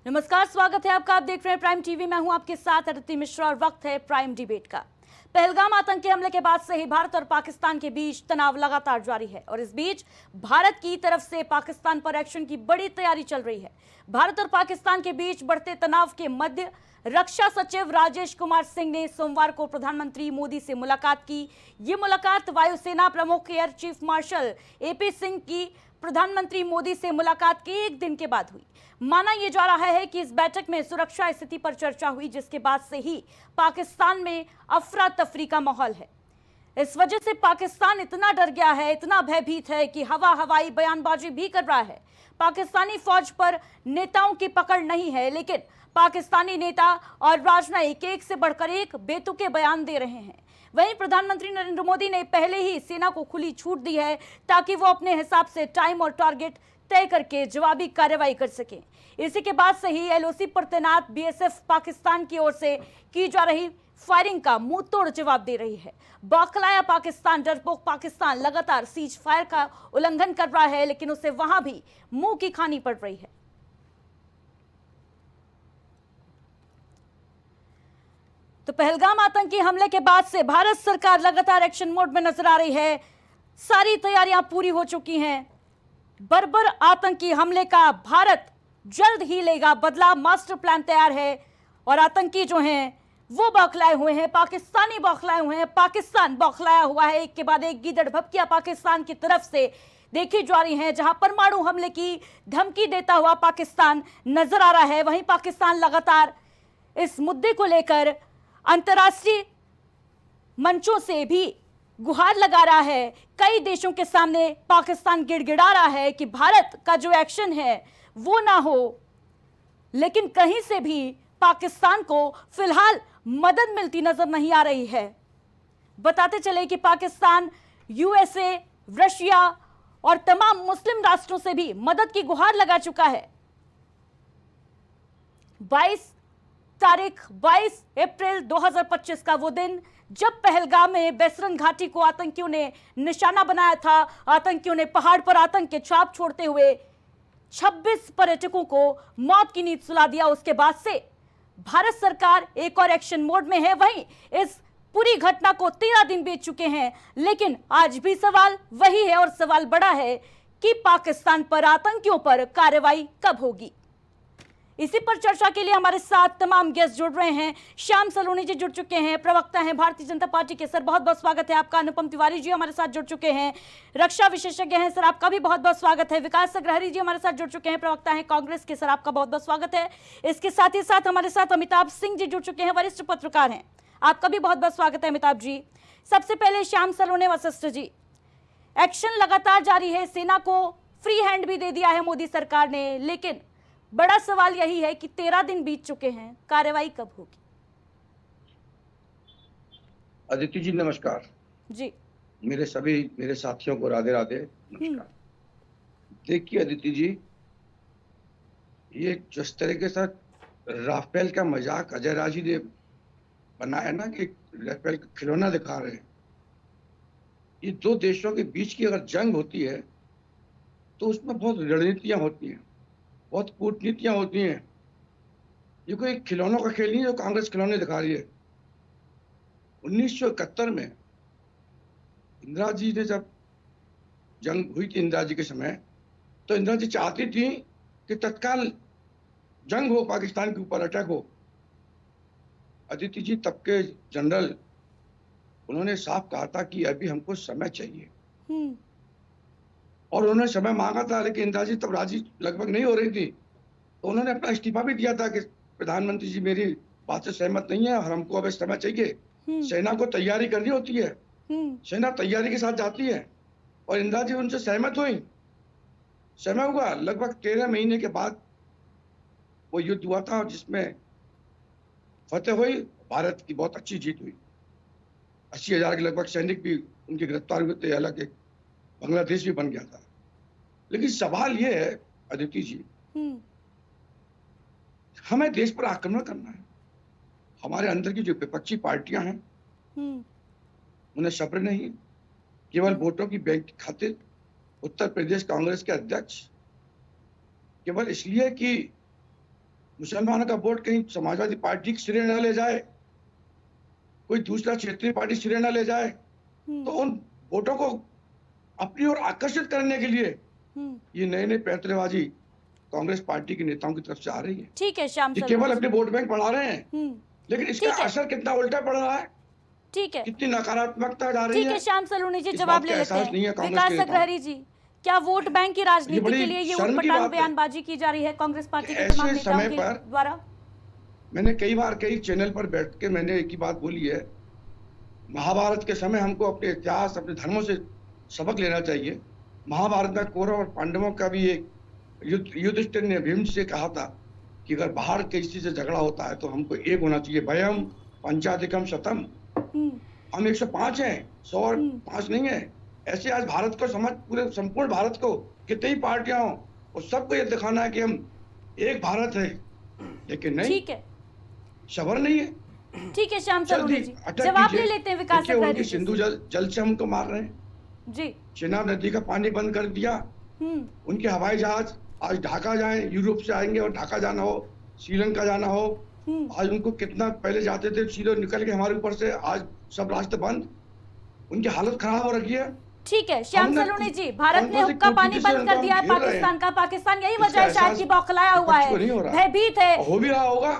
नमस्कार, स्वागत है आपका। आप देख रहे हैं प्राइम टीवी। मैं हूं आपके साथ अदिति मिश्रा और वक्त है प्राइम डिबेट का। पहलगाम आतंकी हमले के बाद से ही भारत और पाकिस्तान के बीच तनाव लगातार जारी है और इस बीच भारत की तरफ से पाकिस्तान पर एक्शन की बड़ी तैयारी चल रही है। भारत और पाकिस्तान के बीच बढ़ते तनाव के मध्य रक्षा सचिव राजेश कुमार सिंह ने सोमवार को प्रधानमंत्री मोदी से मुलाकात की। ये मुलाकात वायुसेना प्रमुख air chief marshal AP Singh की प्रधानमंत्री मोदी से मुलाकात के एक दिन के बाद हुई। माना यह जा रहा है कि इस बैठक में सुरक्षा स्थिति पर चर्चा हुई, जिसके बाद से ही पाकिस्तान में अफरा तफरी का माहौल है। इस वजह से पाकिस्तान इतना डर गया है, इतना भयभीत है कि हवाई बयानबाजी भी कर रहा है। पाकिस्तानी फौज पर नेताओं की पकड़ नहीं है, लेकिन पाकिस्तानी नेता और राजनयिक एक से बढ़कर एक बेतुके बयान दे रहे हैं। वहीं प्रधानमंत्री नरेंद्र मोदी ने पहले ही सेना को खुली छूट दी है ताकि वो अपने हिसाब से टाइम और टारगेट तय करके जवाबी कार्रवाई कर सकें। इसी के बाद से ही एलओसी पर तैनात बीएसएफ पाकिस्तान की ओर से की जा रही फायरिंग का मुंह तोड़ जवाब दे रही है। बौखलाया पाकिस्तान, डरपोक पाकिस्तान लगातार सीज फायर का उल्लंघन कर रहा है, लेकिन उसे वहां भी मुंह की खानी पड़ रही है। तो पहलगाम आतंकी हमले के बाद से भारत सरकार लगातार एक्शन मोड में नजर आ रही है। सारी तैयारियां पूरी हो चुकी हैं। बर्बर आतंकी हमले का भारत जल्द ही लेगा बदला, मास्टर प्लान तैयार है और आतंकी जो हैं वो बौखलाए हुए हैं, पाकिस्तानी बौखलाए हुए हैं, पाकिस्तान बौखलाया हुआ है। एक के बाद एक गीदड़ भपकियां पाकिस्तान की तरफ से देखी जा रही हैं। जहां परमाणु हमले की धमकी देता हुआ पाकिस्तान नजर आ रहा है, वहीं पाकिस्तान लगातार इस मुद्दे को लेकर अंतर्राष्ट्रीय मंचों से भी गुहार लगा रहा है। कई देशों के सामने पाकिस्तान गिड़गिड़ा रहा है कि भारत का जो एक्शन है वो ना हो, लेकिन कहीं से भी पाकिस्तान को फिलहाल मदद मिलती नजर नहीं आ रही है। बताते चले कि पाकिस्तान यूएसए, रशिया और तमाम मुस्लिम राष्ट्रों से भी मदद की गुहार लगा चुका है। 22 अप्रैल 2025 का वो दिन जब पहलगाम में बेसरन घाटी को आतंकियों ने निशाना बनाया था। आतंकियों ने पहाड़ पर आतंक के छाप छोड़ते हुए 26 पर्यटकों को मौत की नींद सुला दिया। उसके बाद से भारत सरकार एक और एक्शन मोड में है। वहीं इस पूरी घटना को 13 दिन बीत चुके हैं, लेकिन आज भी सवाल वही है और सवाल बड़ा है कि पाकिस्तान पर आतंकियों पर कार्रवाई कब होगी। इसी पर चर्चा के लिए हमारे साथ तमाम गेस्ट जुड़ रहे हैं। श्याम सलोनी जी जुड़ चुके हैं, प्रवक्ता हैं भारतीय जनता पार्टी के। सर बहुत बहुत स्वागत है आपका। अनुपम तिवारी जी हमारे साथ जुड़ चुके हैं, रक्षा विशेषज्ञ हैं। सर आपका भी बहुत बहुत स्वागत है। विकास अग्रहरी जी हमारे साथ जुड़ चुके हैं, प्रवक्ता हैं कांग्रेस के। सर आपका बहुत बहुत स्वागत है। इसके साथ ही साथ हमारे साथ अमिताभ सिंह जी जुड़ चुके हैं, वरिष्ठ पत्रकार हैं। आपका भी बहुत बहुत स्वागत है अमिताभ जी। सबसे पहले श्याम सलोनी वशिष्ठ जी, एक्शन लगातार जारी है, सेना को फ्री हैंड भी दे दिया है मोदी सरकार ने, लेकिन बड़ा सवाल यही है कि 13 दिन बीत चुके हैं, कार्रवाई कब होगी? अदिति जी नमस्कार जी। मेरे साथियों को राधे राधे नमस्कार। देखिए अदिति जी, ये जिस तरीके से राफेल का मजाक अजय राजी ने बनाया ना कि राफेल का खिलौना दिखा रहे हैं, ये दो देशों के बीच की अगर जंग होती है तो उसमें बहुत रणनीतियां होती हैं, बहुत कूटनीतियां होती हैं। ये कोई खिलौनों का खेल नहीं है जो कांग्रेस खिलौने दिखा रही है। 1971 में इंदिरा जी ने जब जंग हुई थी, इंदिरा जी के समय, तो इंदिरा जी चाहती थी कि तत्काल जंग हो, पाकिस्तान के ऊपर अटैक हो। अदिति जी तब के जनरल, उन्होंने साफ कहा था कि अभी हमको समय चाहिए, और उन्होंने समय मांगा था, लेकिन इंदिरा जी तब राजी लगभग नहीं हो रही थी। तो उन्होंने अपना इस्तीफा भी दिया था कि प्रधानमंत्री जी मेरी बात से सहमत नहीं है और हमको अब समय चाहिए। सेना को तैयारी करनी होती है, सेना तैयारी के साथ जाती है, और इंदिरा जी उनसे सहमत हुई। समय हुआ, लगभग 13 महीने के बाद वो युद्ध हुआ था जिसमें फतेह हुई, भारत की बहुत अच्छी जीत हुई। 80,000 के लगभग सैनिक भी उनके गिरफ्तार हुए थे, हालांकि बांग्लादेश भी बन गया था। लेकिन सवाल ये है अदिति जी, हमें देश पर आक्रमण करना है। हमारे अंदर की जो विपक्षी पार्टियां हैं उन्हें सब्र नहीं, केवल वोटों की बैंक की खातिर उत्तर प्रदेश कांग्रेस के अध्यक्ष केवल इसलिए कि मुसलमानों का वोट कहीं समाजवादी पार्टी की सिरे न ले जाए, कोई दूसरा क्षेत्रीय पार्टी सिरे न ले जाए, तो उन वोटों को अपनी ओर आकर्षित करने के लिए ये नए नए पैंतरेबाजी कांग्रेस पार्टी के नेताओं की तरफ से आ रही है। ठीक है श्याम ये सरोज केवल जी। अपने वोट बैंक बढ़ा रहे हैं, लेकिन इसका ठीक है। असर कितना उल्टा पड़ रहा है, ठीक है, कितनी नकारात्मकता जा रही ठीक है। है श्याम सलोनी जी, इस जवाब बात ले का लेते एहसास नहीं है हैं। कांग्रेस विकास के नेताओं को। अग्रहरी जी, क्या वोट बैंक की राजनीति बड़ी के लिए ये शर्म की उटपटांग बात है। बयानबाजी की जा रही है कांग्रेस पार्टी के ऐसे तमाम नेताओं समय के पर द्वारा? मैंने कई बार कई चैनल पर बैठ के मैंने एक ही बात बोली है, महाभारत के समय हमको अपने इतिहास, अपने धर्मों से सबक लेना चाहिए। महाभारत में कौरव और पांडवों का भी एक युधिष्ठिर ने भीम से कहा था कि अगर बाहर किसी से झगड़ा होता है तो हमको एक होना चाहिए, वयम पंचाधिकम शतम। हम 105 हैं, 100 और 5 नहीं है। ऐसे आज भारत को समझ, पूरे संपूर्ण भारत को, कितनी पार्टियां हो, और सबको ये दिखाना है कि हम एक भारत है, लेकिन नहीं, ठीक है, सबर नहीं है। ठीक है श्याम जल्दी सलोनी जी, अटक जवाब कीजिए। ले लेते हैं विकास देखिए, अग्रहरी उनकी जी सिंधु से। जल से हमको मार रहे हैं, जी। चिनाब नदी का पानी बंद कर दिया, उनके हवाई जहाज आज ढाका जाए, यूरोप से आएंगे और ढाका जाना हो, श्रीलंका जाना हो, आज उनको कितना पहले जाते थे सीधे निकल के हमारे ऊपर से, आज सब रास्ते बंद, उनकी हालत खराब हो रखी है। ठीक है श्याम हमने सलोनी जी, भारत ने कौन-कौन सी हुक्का पानी कूटनीति से बंद कर उनको दिया है हम घेर रहे हैं। पाकिस्तान का। पाकिस्तान यही इसका वजह है शायद एहसास कि बौखलाया हुआ विपक्ष को नहीं हो है, रहा। भयभीत है, हो भी रहा होगा।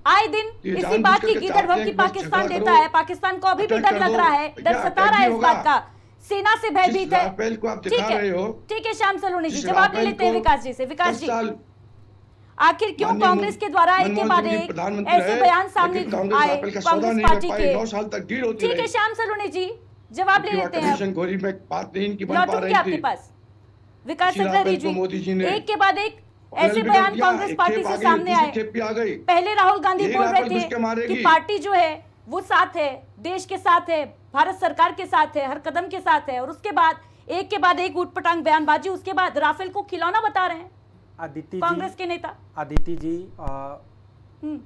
आए दिन ये इसी जानबूझ बात की करके गिदड़ चाहते भर हैं की कि बस पाकिस्तान झगड़ा देता करो, है। पाकिस्तान को अभी भी अटैक डर कर लग दो, रहा है, डर भैया सता अटैक रहा भी है इस होगा। बात का, सेना से भयभीत जिस है। राफेल को आप ठीक दिखा है, रहे हो, ठीक है श्याम सलोनी जी, जिस जवाब ले राफेल लेते हैं को विकास जी से। विकास 10 जी, साल आखिर क्यों माननीय कांग्रेस के द्वारा एक के मनमोहन बाद सिंह जी एक प्रधानमंत्री ऐसे रहे, बयान सामने लेकिन कांग्रेस आए राफेल का सौदा कांग्रेस नहीं पार्टी कर के? पाई, 9 साल तक डील होती ठीक है रही। श्याम सलोनी जी, जवाब ले लेते हैं। कमीशन गोरी में बात नहीं इनकी बन पा लौटूंगी रही आपके थी। पास। विकास इसी अग्रहरी राफेल को मोदी जी ने एक के बाद एक फाइनल ऐसे भी बयान कर दिया, कांग्रेस एक पार्टी खेप से आ गई, सामने दूसरी आए। खेप भी आ गई। पहले राहुल गांधी यही बोल राफेल रहे घुस के थे मारेगी। कि पार्टी जो है वो साथ है, देश के साथ है, भारत सरकार के साथ है, हर कदम के साथ है, और उसके बाद एक के बाद एक उटपटांग बयानबाजी, उसके बाद राफेल को खिलौना बता रहे हैं अदिति कांग्रेस के नेता। अदिति जी, हम्म,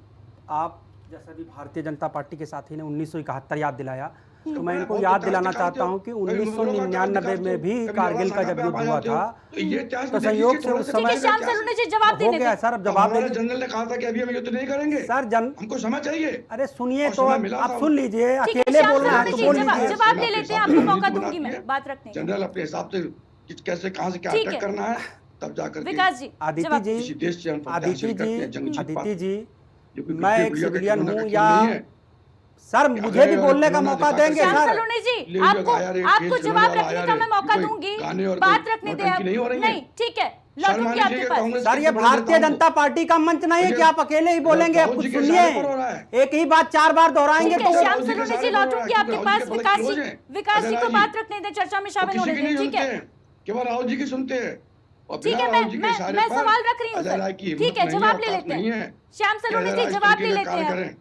आप जैसा भी भारतीय जनता पार्टी के साथी ने 1971 याद दिलाया, तो मैं मैं इनको बहुत याद इतिहास दिलाना दिखाते चाहता हो। हूं कि कभी 1999 में भी कभी कारगिल का लड़ाई जब युद्ध आप आ हुआ जाते हो, था, तो ये इतिहास तो में देखिए संयोग कि से थोड़ा उस सा ठीक है समय श्याम सलोनी जी, जवाब दे हो देते गया हैं। सर। अब तो जवाब हमारे दे जनरल ने कहा था कि अभी हम युद्ध नहीं करेंगे, सर। हमको समय चाहिए। अरे सुनिए और तो, समय मिला आप था। सुन लीजिए, ठीक है अकेले श्याम बोल रहे हैं सलोनी तो जी, बोल जवाब लीजिए। जवाब ले लेते हैं, आपको मौका नीति दूंगी बनाती मैं है। बात रखने का। जनरल अपने हिसाब से कैसे कहां से क्या ठीक अटैक है। करना है, तब जाकर के विकास जी, आदिति जवाब जी, किसी देश से हम फतह आदिति हासिल करते हैं, जी, जंग जीत आदिति पाते हैं। जी, ये कोई मैं गुड्डे एक गुड़िया का सिविलियन खिलौना का हूँ खेल या नहीं है। सर, मुझे भी बोलने का मौका देंगे श्याम सर। सलोनी जी, ले लिया आपको गाया रे, आपको खेल जवाब खिलौना रखने आया का रे, मैं मौका कोई दूंगी, गाने और बात कोई रखने दे नौटंकी आप। नहीं हो रही है। नहीं, ठीक है, शर्म लौटूंगी आनी आपके चाहिए पास। कांग्रेस सर, ये बड़े भारतीय नेताओं को। जनता पार्टी का मंच नहीं है कि आप अकेले ही बोलेंगे। आप राहुल कुछ जी के सुनिए, इशारे पर हो रहा है। एक ही बात 4 बार दोहराएंगे ठीक है तो श्याम राहुल जी के सलोनी जी, इशारे पर हो रहा है, लौटूंगी क्योंकि आपके राहुल पास। जी के बड़े विकास क्लोज जी, हैं। विकास जी को अजय बात जी, रखने दें, चर्चा में वो शामिल किसी होने की दें। नहीं ठीक सुनते है, हैं, केवल राहुल जी की सुनते हैं। और ठीक बिना है, राहुल जी के इशारे मैं पर सवाल रख रही हूँ अजय सर। राय की ठीक है, हिम्मत नहीं जवाब ले औकात लेते नहीं हैं। है श्याम कि सलोनी अजय जी, राय इस जवाब ले तरीके का लेते कार्य हैं। करें।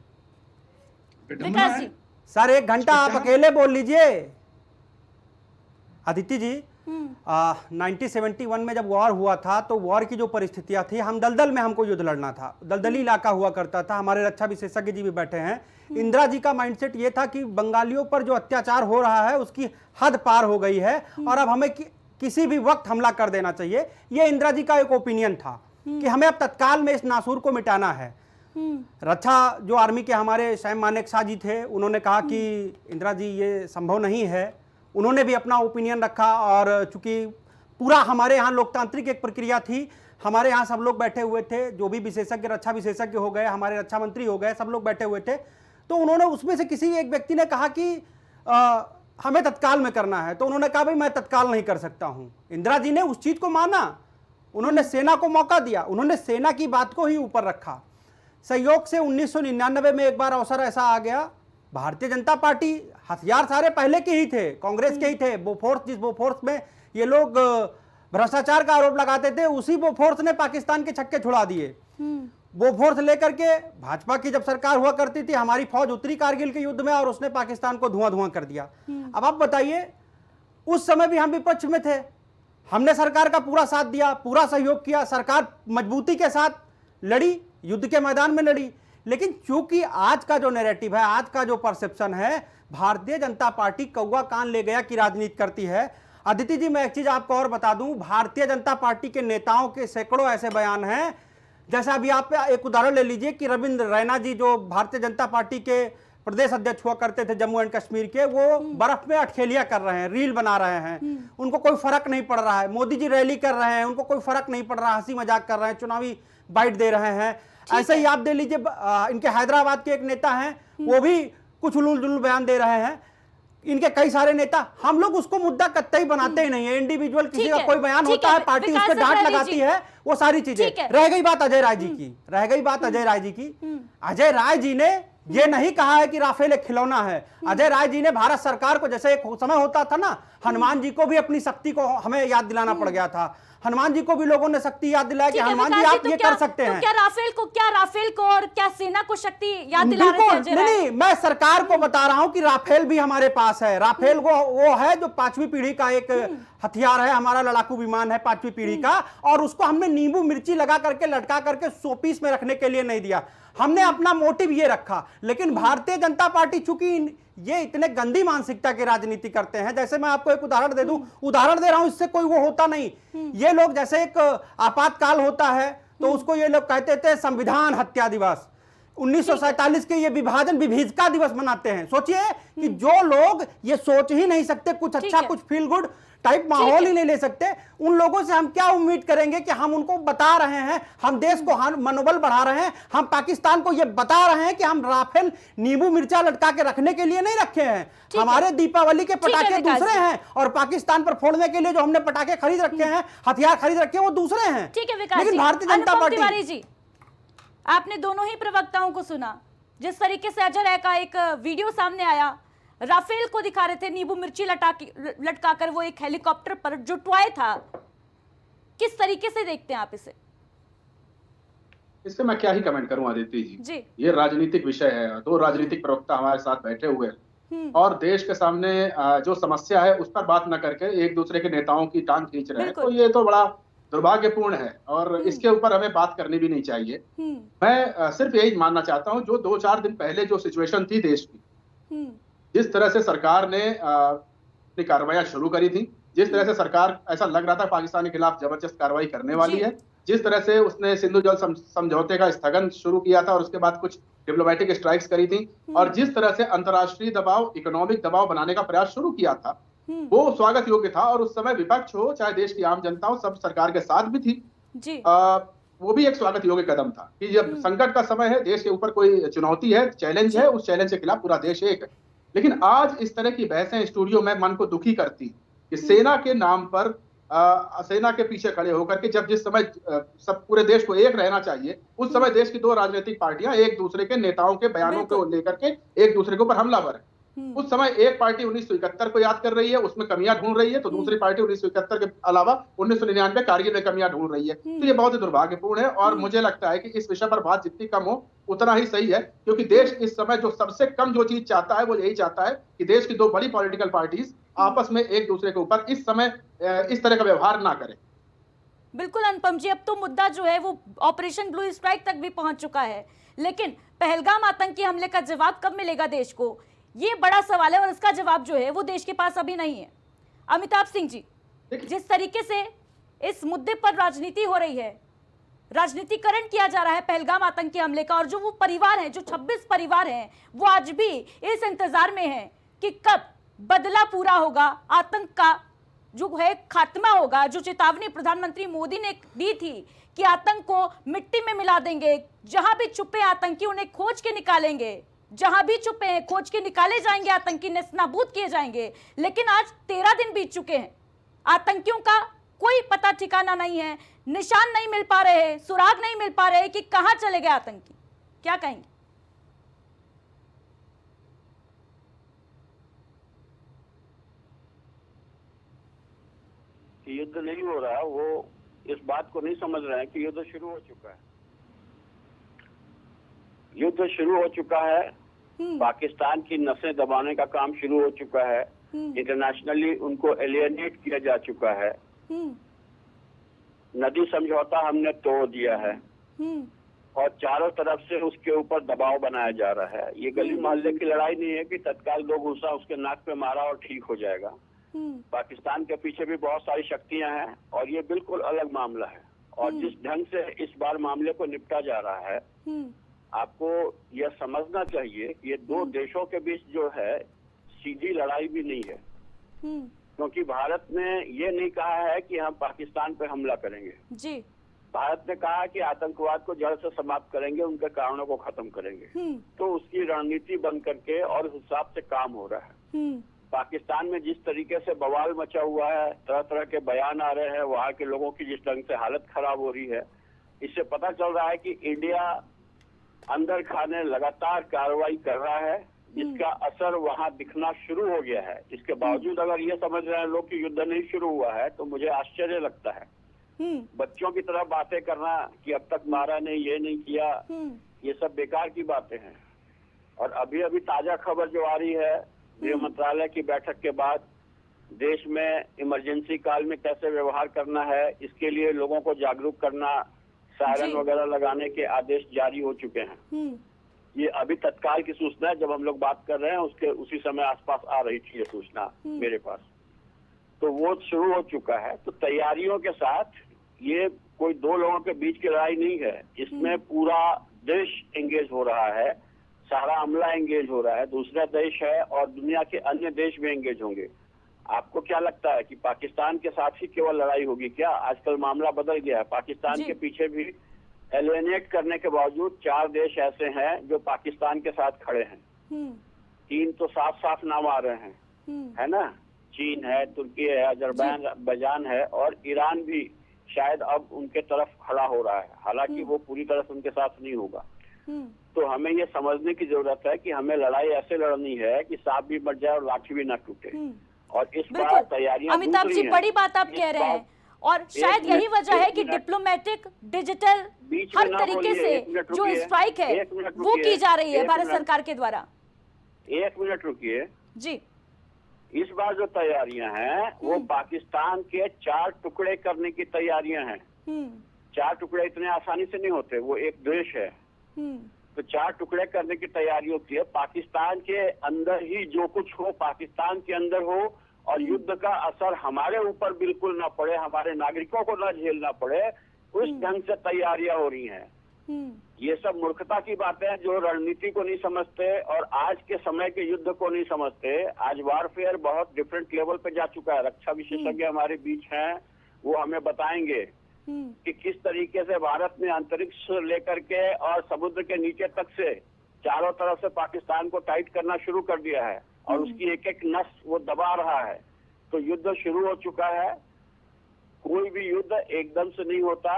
विडम्बना विकास है। जी, सर 1 घंटा आप क्या? अकेले बोल लीजिए। अदिति जी, 1971 में जब वॉर हुआ था तो वॉर की जो परिस्थितियां थी, हम दलदल में हमको युद्ध लड़ना था, दलदली इलाका हुआ करता था। हमारे रक्षा विशेषज्ञ जी भी बैठे हैं। इंदिरा जी का माइंडसेट ये था कि बंगालियों पर जो अत्याचार हो रहा है उसकी हद पार हो गई है और अब हमें किसी भी वक्त हमला कर देना चाहिए। ये इंदिरा जी का एक ओपिनियन था कि हमें अब तत्काल में इस नासूर को मिटाना है। रक्षा जो आर्मी के हमारे सैम मानेकशॉ जी थे, उन्होंने कहा कि इंदिरा जी ये संभव नहीं है। उन्होंने भी अपना ओपिनियन रखा और चूंकि पूरा हमारे यहाँ लोकतांत्रिक एक प्रक्रिया थी, हमारे यहाँ सब लोग बैठे हुए थे, जो भी विशेषज्ञ, रक्षा विशेषज्ञ हो गए, हमारे रक्षा मंत्री हो गए, सब लोग बैठे हुए थे। तो उन्होंने उसमें से किसी एक व्यक्ति ने कहा कि हमें तत्काल में करना है, तो उन्होंने कहा भाई मैं तत्काल नहीं कर सकता हूँ। इंदिरा जी ने उस चीज़ को माना, उन्होंने सेना को मौका दिया, उन्होंने सेना की बात को ही ऊपर रखा। संयोग से 1999 में एक बार अवसर ऐसा आ गया, भारतीय जनता पार्टी, हथियार सारे पहले के ही थे, कांग्रेस के ही थे। बोफोर्स, जिस बोफोर्स में ये लोग भ्रष्टाचार का आरोप लगाते थे, उसी बोफोर्स ने पाकिस्तान के छक्के छुड़ा दिए। बोफोर्स लेकर के भाजपा की जब सरकार हुआ करती थी, हमारी फौज उतरी कारगिल के युद्ध में और उसने पाकिस्तान को धुआं धुआं कर दिया। अब आप बताइए, उस समय भी हम विपक्ष में थे, हमने सरकार का पूरा साथ दिया, पूरा सहयोग किया, सरकार मजबूती के साथ लड़ी, युद्ध के मैदान में लड़ी। लेकिन चूंकि आज का जो नैरेटिव है, आज का जो परसेप्शन है, भारतीय जनता पार्टी कौवा कान ले गया की राजनीति करती है। अदिति जी, मैं एक चीज आपको और बता दूं, भारतीय जनता पार्टी के नेताओं के सैकड़ों ऐसे बयान हैं जैसे अभी आप एक उदाहरण ले लीजिए कि रविंद्र रैना जी जो भारतीय जनता पार्टी के प्रदेश अध्यक्ष हुआ करते थे जम्मू एंड कश्मीर के, वो बर्फ में अठखेलियां कर रहे हैं, रील बना रहे हैं, उनको कोई फर्क नहीं पड़ रहा है। मोदी जी रैली कर रहे हैं, उनको कोई फर्क नहीं पड़ रहा, हंसी मजाक कर रहे हैं, चुनावी बाइट दे रहे हैं। ऐसे ही आप दे लीजिए इनके हैदराबाद के एक नेता हैं, वो भी कुछ उलूल जुलूल बयान दे रहे हैं। इनके कई सारे नेता, हम लोग उसको मुद्दा कतई बनाते ही नहीं है। इंडिविजुअल किसी का कोई बयान होता है, पार्टी उस पर डांट लगाती है, वो सारी चीजें। रह गई बात अजय राय जी की, अजय राय जी ने ये नहीं कहा है कि राफेल एक खिलौना है। अजय राय जी ने भारत सरकार को, जैसे एक समय होता था ना, हनुमान जी को भी अपनी शक्ति को हमें याद दिलाना पड़ गया था, हनुमान जी को भी लोगों ने शक्ति याद दिलाया कि हनुमान जी आप ये कर सकते हैं। क्या राफेल को और क्या सेना को शक्ति याद दिला रहे थे? नहीं, मैं सरकार को बता रहा हूं कि राफेल भी हमारे पास है। राफेल वो है जो 5वीं पीढ़ी का एक हथियार है, हमारा लड़ाकू विमान है 5वीं पीढ़ी का, और उसको हमने नींबू मिर्ची लगा करके लटका करके शोपीस में रखने के लिए नहीं दिया। हमने अपना मोटिव ये रखा। लेकिन भारतीय जनता पार्टी चूंकि ये इतने गंदी मानसिकता की राजनीति करते हैं, जैसे मैं आपको एक उदाहरण दे दूं, उदाहरण दे रहा हूं, इससे कोई वो होता नहीं। ये लोग जैसे एक आपातकाल होता है तो उसको ये लोग कहते थे संविधान हत्या दिवस। 1947 के ये विभाजन विभीषिका दिवस मनाते हैं। सोचिए कि जो लोग ये सोच ही नहीं सकते कुछ अच्छा, कुछ फील गुड टाइप माहौल ही नहीं ले सकते, उन लोगों से हम क्या उम्मीद करेंगे कि हम उनको बता रहे हैं, हम देश को मनोबल बढ़ा रहे हैं, हम पाकिस्तान को ये बता रहे हैं कि हम राफेल नींबू मिर्चा लटका के रखने के लिए नहीं रखे हैं। हमारे दीपावली के पटाखे दूसरे हैं और पाकिस्तान पर फोड़ने के लिए जो हमने पटाखे खरीद रखे हैं, हथियार खरीद रखे हैं, वो दूसरे हैं। लेकिन भारतीय जनता पार्टी, जी आपने दोनों ही प्रवक्ताओं को सुना, जिस तरीके से अजय राय का एक वीडियो सामने आया, राफेल को दिखा रहे थे नींबू मिर्ची लटकाकर, वो एक हेलीकॉप्टर पर जो टॉय था, किस तरीके से देखते हैं आप इसे? इससे मैं क्या ही कमेंट करूं आदित्य जी। ये राजनीतिक विषय है, दो राजनीतिक प्रवक्ता हमारे साथ बैठे हुए हैं और देश के सामने जो समस्या है उस पर बात न करके एक दूसरे के नेताओं की टांग खींच रहे हैं, तो ये तो बड़ा दुर्भाग्यपूर्ण है और इसके ऊपर हमें बात करनी भी नहीं चाहिए। मैं सिर्फ यही मानना चाहता हूं, जो 2-4 दिन पहले जो सिचुएशन थी देश की, जिस तरह से सरकार ने अपनी कार्रवाई शुरू करी थी, जिस तरह से सरकार ऐसा लग रहा था पाकिस्तान के खिलाफ जबरदस्त कार्रवाई करने वाली है, जिस तरह से उसने सिंधु जल समझौते का स्थगन शुरू किया था और उसके बाद कुछ डिप्लोमेटिक स्ट्राइक्स करी थी, और जिस तरह से अंतर्राष्ट्रीय दबाव, इकोनॉमिक दबाव बनाने का प्रयास शुरू किया था, वो स्वागत योग्य था। और उस समय विपक्ष हो चाहे देश की आम जनता हो, सब सरकार के साथ भी थी। वो भी एक स्वागत योग्य कदम था कि जब संकट का समय है, देश के ऊपर कोई चुनौती है, चैलेंज है, उस चैलेंज के खिलाफ पूरा देश एक है। लेकिन आज इस तरह की बहसें स्टूडियो में मन को दुखी करती कि सेना के नाम पर सेना के पीछे खड़े होकर के, जब जिस समय सब पूरे देश को एक रहना चाहिए, उस समय देश की दो राजनीतिक पार्टियां एक दूसरे के नेताओं के बयानों को लेकर के एक दूसरे के ऊपर हमलावर है। उस समय एक पार्टी 1971 को याद कर रही है, उसमें कमियां ढूंढ रही है, तो दूसरी पार्टी 1971 के अलावा 1999 कारगिल में कमियां ढूंढ रही है। तो ये बहुत ही दुर्भाग्यपूर्ण है और मुझे लगता है कि इस विषय पर बात जितनी कम हो उतना ही सही है, क्योंकि देश इस समय जो सबसे कम जो चीज चाहता है वो यही चाहता है कि देश की दो बड़ी पॉलिटिकल पार्टीज आपस में एक दूसरे के ऊपर इस समय इस तरह का व्यवहार ना करें। बिल्कुल अनुपम जी, अब तो मुद्दा जो है वो ऑपरेशन ब्लू स्ट्राइक तक भी पहुंच चुका है, लेकिन पहलगाम आतंकी हमले का जवाब कब मिलेगा देश को, ये बड़ा सवाल है और इसका जवाब जो है वो देश के पास अभी नहीं है। अमिताभ सिंह जी, जिस तरीके से इस मुद्दे पर राजनीति हो रही है, राजनीतिकरण किया जा रहा है पहलगाम आतंकी हमले का, और जो वो परिवार हैं, जो 26 परिवार हैं, वो आज भी इस इंतजार में हैं कि कब बदला पूरा होगा, आतंक का जो है खात्मा होगा। जो चेतावनी प्रधानमंत्री मोदी ने दी थी कि आतंक को मिट्टी में मिला देंगे, जहां भी छुपे आतंकी उन्हें खोज के निकालेंगे, जहां भी छुपे हैं खोज के निकाले जाएंगे, आतंकी नेस्तनाबूद किए जाएंगे। लेकिन आज 13 दिन बीत चुके हैं, आतंकियों का कोई पता ठिकाना नहीं है, निशान नहीं मिल पा रहे, सुराग नहीं मिल पा रहे कि कहां चले गए आतंकी। क्या कहेंगे? युद्ध नहीं हो रहा, वो इस बात को नहीं समझ रहे हैं कि युद्ध शुरू हो चुका है। युद्ध शुरू हो चुका है, पाकिस्तान की नसें दबाने का काम शुरू हो चुका है, इंटरनेशनली उनको एलियनेट किया जा चुका है, नदी समझौता हमने तोड़ दिया है और चारों तरफ से उसके ऊपर दबाव बनाया जा रहा है। ये गली मोहल्ले की लड़ाई नहीं है कि तत्काल 2 घूंसा उसके नाक पे मारा और ठीक हो जाएगा। पाकिस्तान के पीछे भी बहुत सारी शक्तियां हैं और ये बिल्कुल अलग मामला है। और जिस ढंग से इस बार मामले को निपटा जा रहा है, आपको यह समझना चाहिए कि ये दो देशों के बीच जो है सीधी लड़ाई भी नहीं है, क्योंकि भारत ने ये नहीं कहा है कि हम पाकिस्तान पे हमला करेंगे जी। भारत ने कहा कि आतंकवाद को जड़ से समाप्त करेंगे, उनके कारणों को खत्म करेंगे। तो उसकी रणनीति बन करके और उस हिसाब से काम हो रहा है। पाकिस्तान में जिस तरीके से बवाल मचा हुआ है, तरह तरह के बयान आ रहे हैं, वहाँ के लोगों की जिस ढंग से हालत खराब हो रही है, इससे पता चल रहा है कि इंडिया अंदर खाने लगातार कार्रवाई कर रहा है, जिसका असर वहाँ दिखना शुरू हो गया है। इसके बावजूद अगर ये समझ रहे हैं लोग कि युद्ध नहीं शुरू हुआ है, तो मुझे आश्चर्य लगता है। बच्चों की तरह बातें करना कि अब तक मारा नहीं, ये नहीं किया, ये सब बेकार की बातें हैं। और अभी अभी ताजा खबर जो आ रही है गृह मंत्रालय की बैठक के बाद, देश में इमरजेंसी काल में कैसे व्यवहार करना है, इसके लिए लोगों को जागरूक करना, सायरन वगैरह लगाने के आदेश जारी हो चुके हैं। ये अभी तत्काल की सूचना है, जब हम लोग बात कर रहे हैं उसके उसी समय आसपास आ रही थी ये सूचना मेरे पास, तो वो शुरू हो चुका है। तो तैयारियों के साथ ये कोई दो लोगों के बीच की लड़ाई नहीं है, इसमें पूरा देश एंगेज हो रहा है, सारा अमला एंगेज हो रहा है, दूसरा देश है और दुनिया के अन्य देश भी एंगेज होंगे। आपको क्या लगता है कि पाकिस्तान के साथ ही केवल लड़ाई होगी क्या? आजकल मामला बदल गया है। पाकिस्तान के पीछे भी एलिनेट करने के बावजूद 4 देश ऐसे हैं जो पाकिस्तान के साथ खड़े हैं। 3 तो साफ साफ नाम आ रहे हैं, है ना? चीन है, तुर्की है, अजरबैजान है और ईरान भी शायद अब उनके तरफ खड़ा हो रहा है, हालांकि वो पूरी तरह से उनके साथ नहीं होगा। तो हमें ये समझने की जरूरत है कि हमें लड़ाई ऐसे लड़नी है कि सांप भी मर जाए और लाठी भी ना टूटे। और इस बार तैयारियां अमिताभ जी बड़ी बात आप कह रहे हैं, और शायद यही वजह है कि डिप्लोमेटिक, डिजिटल हर तरीके से जो स्ट्राइक है वो की जा रही है भारत सरकार के द्वारा। 1 मिनट रुकिए जी। इस बार जो तैयारियां हैं वो पाकिस्तान के 4 टुकड़े करने की तैयारियां हैं। 4 टुकड़े इतने आसानी से नहीं होते, वो एक देश है। तो 4 टुकड़े करने की तैयारी होती है। पाकिस्तान के अंदर ही जो कुछ हो पाकिस्तान के अंदर हो, और युद्ध का असर हमारे ऊपर बिल्कुल ना पड़े, हमारे नागरिकों को ना झेलना पड़े, उस ढंग से तैयारियां हो रही हैं। ये सब मूर्खता की बातें हैं जो रणनीति को नहीं समझते और आज के समय के युद्ध को नहीं समझते। आज वारफेयर बहुत डिफरेंट लेवल पे जा चुका है। रक्षा विशेषज्ञ हमारे बीच हैं, वो हमें बताएंगे कि किस तरीके से भारत ने अंतरिक्ष लेकर के और समुद्र के नीचे तक से चारों तरफ से पाकिस्तान को टाइट करना शुरू कर दिया है और उसकी एक एक नस वो दबा रहा है। तो युद्ध शुरू हो चुका है। कोई भी युद्ध एकदम से नहीं होता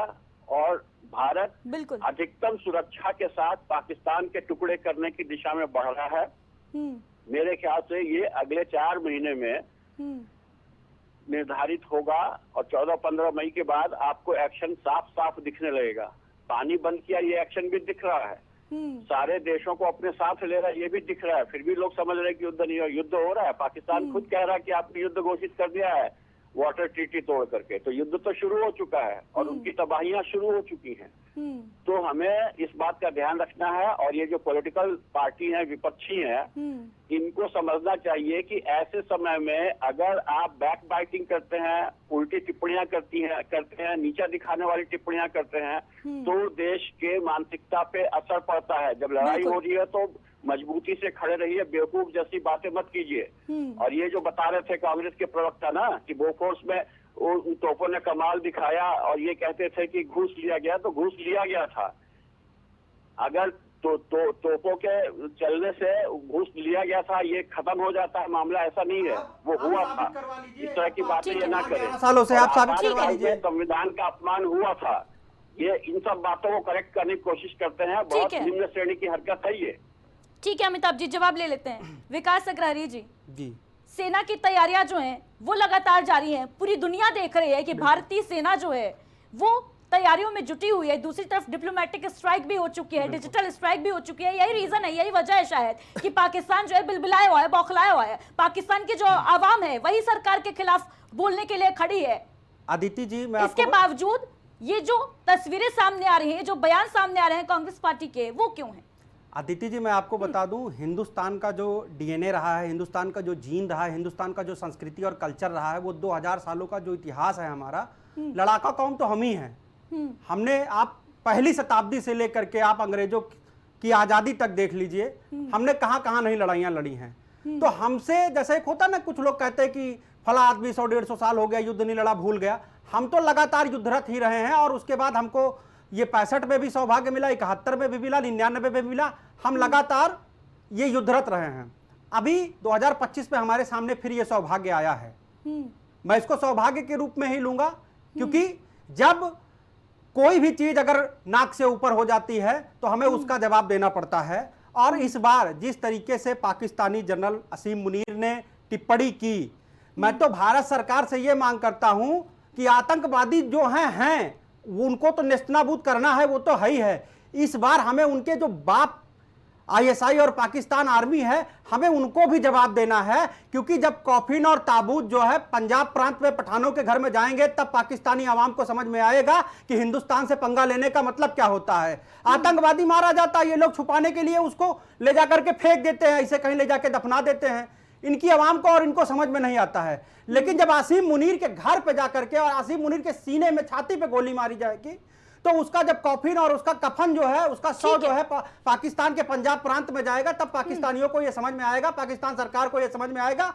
और भारत बिल्कुल अधिकतम सुरक्षा के साथ पाकिस्तान के टुकड़े करने की दिशा में बढ़ रहा है। मेरे ख्याल से ये अगले 4 महीने में निर्धारित होगा और 14-15 मई के बाद आपको एक्शन साफ साफ दिखने लगेगा। पानी बंद किया, ये एक्शन भी दिख रहा है। सारे देशों को अपने साथ ले रहा है, ये भी दिख रहा है। फिर भी लोग समझ रहे हैं कि युद्ध नहीं हो, युद्ध हो रहा है। पाकिस्तान खुद कह रहा है कि आपने युद्ध घोषित कर दिया है वाटर ट्रीटी तोड़ करके। तो युद्ध तो शुरू हो चुका है और उनकी तबाहियां शुरू हो चुकी हैं। तो हमें इस बात का ध्यान रखना है और ये जो पॉलिटिकल पार्टी हैं, विपक्षी हैं, इनको समझना चाहिए कि ऐसे समय में अगर आप बैक बाइटिंग करते हैं, उल्टी टिप्पणियां करते हैं, नीचा दिखाने वाली टिप्पणियां करते हैं, तो देश के मानसिकता पे असर पड़ता है। जब लड़ाई हो रही है तो मजबूती से खड़े रहिए, बेवकूफ जैसी बातें मत कीजिए। और ये जो बता रहे थे कांग्रेस के प्रवक्ता ना कि बोफोर्स में उन तोपों ने कमाल दिखाया और ये कहते थे कि घूस लिया गया, तो घूस लिया गया था। अगर तोपों के चलने से घूस लिया गया था, ये खत्म हो जाता है मामला, ऐसा नहीं है। वो हुआ था। इस तरह की बातें ये ना करें। सालों से आप संविधान का अपमान हुआ था। ये इन सब बातों को करेक्ट करने की कोशिश करते हैं। बहुत निम्न श्रेणी की हरकत है ये। ठीक है अमिताभ जी, जवाब ले लेते हैं। विकास अग्रहरी जी, सेना की तैयारियां जो हैं वो लगातार जारी हैं। पूरी दुनिया देख रही है कि भारतीय सेना जो है वो तैयारियों में जुटी हुई है। दूसरी तरफ डिप्लोमेटिक स्ट्राइक भी हो चुकी है, डिजिटल स्ट्राइक भी हो चुकी है। यही रीजन है, यही वजह है शायद कि पाकिस्तान जो है बिलबिलाया हुआ है, बौखलाया हुआ है। पाकिस्तान की जो आवाम है वही सरकार के खिलाफ बोलने के लिए खड़ी है। अदिति जी, इसके बावजूद ये जो तस्वीरें सामने आ रही हैं, जो बयान सामने आ रहे हैं कांग्रेस पार्टी के, वो क्यों है? अदिति जी, मैं आपको बता दूं, हिंदुस्तान का जो डीएनए रहा है, हिंदुस्तान का जो जीन रहा है, हिंदुस्तान का जो संस्कृति और कल्चर रहा है, वो 2000 सालों का जो इतिहास है हमारा, लड़ाका कौम तो हम ही हैं। हमने, आप पहली शताब्दी से लेकर के आप अंग्रेजों की आजादी तक देख लीजिए, हमने कहां कहां नहीं लड़ाइयां लड़ी हैं। तो हमसे, जैसे एक होता ना, कुछ लोग कहते हैं कि फला आदमी 100-150 साल हो गया युद्ध नहीं लड़ा, भूल गया। हम तो लगातार युद्धरत ही रहे हैं, और उसके बाद हमको ये 65 में भी सौभाग्य मिला, 71 में भी मिला, 99 में भी मिला। हम लगातार ये युद्धरत रहे हैं। अभी 2025 में हमारे सामने फिर ये सौभाग्य आया है। मैं इसको सौभाग्य के रूप में ही लूंगा, क्योंकि जब कोई भी चीज अगर नाक से ऊपर हो जाती है तो हमें उसका जवाब देना पड़ता है। और इस बार जिस तरीके से पाकिस्तानी जनरल असीम मुनीर ने टिप्पणी की, मैं तो भारत सरकार से यह मांग करता हूं कि आतंकवादी जो हैं उनको तो नेस्तनाबूद करना है, वो तो है ही है। इस बार हमें उनके जो बाप आईएसआई और पाकिस्तान आर्मी है, हमें उनको भी जवाब देना है। क्योंकि जब कॉफिन और ताबूत जो है पंजाब प्रांत में पठानों के घर में जाएंगे, तब पाकिस्तानी आवाम को समझ में आएगा कि हिंदुस्तान से पंगा लेने का मतलब क्या होता है। आतंकवादी मारा जाता है, ये लोग छुपाने के लिए उसको ले जाकर के फेंक देते हैं, इसे कहीं ले जाके दफना देते हैं। इनकी आवाम को और इनको समझ में नहीं आता है। लेकिन जब आसिम मुनीर के घर पे जाकर के और आसिम मुनीर के सीने में, छाती पे गोली मारी जाएगी, तो उसका जब कॉफिन और उसका कफन जो है, उसका शव जो है पाकिस्तान के पंजाब प्रांत में जाएगा, तब पाकिस्तानियों को यह समझ में आएगा, पाकिस्तान सरकार को यह समझ में आएगा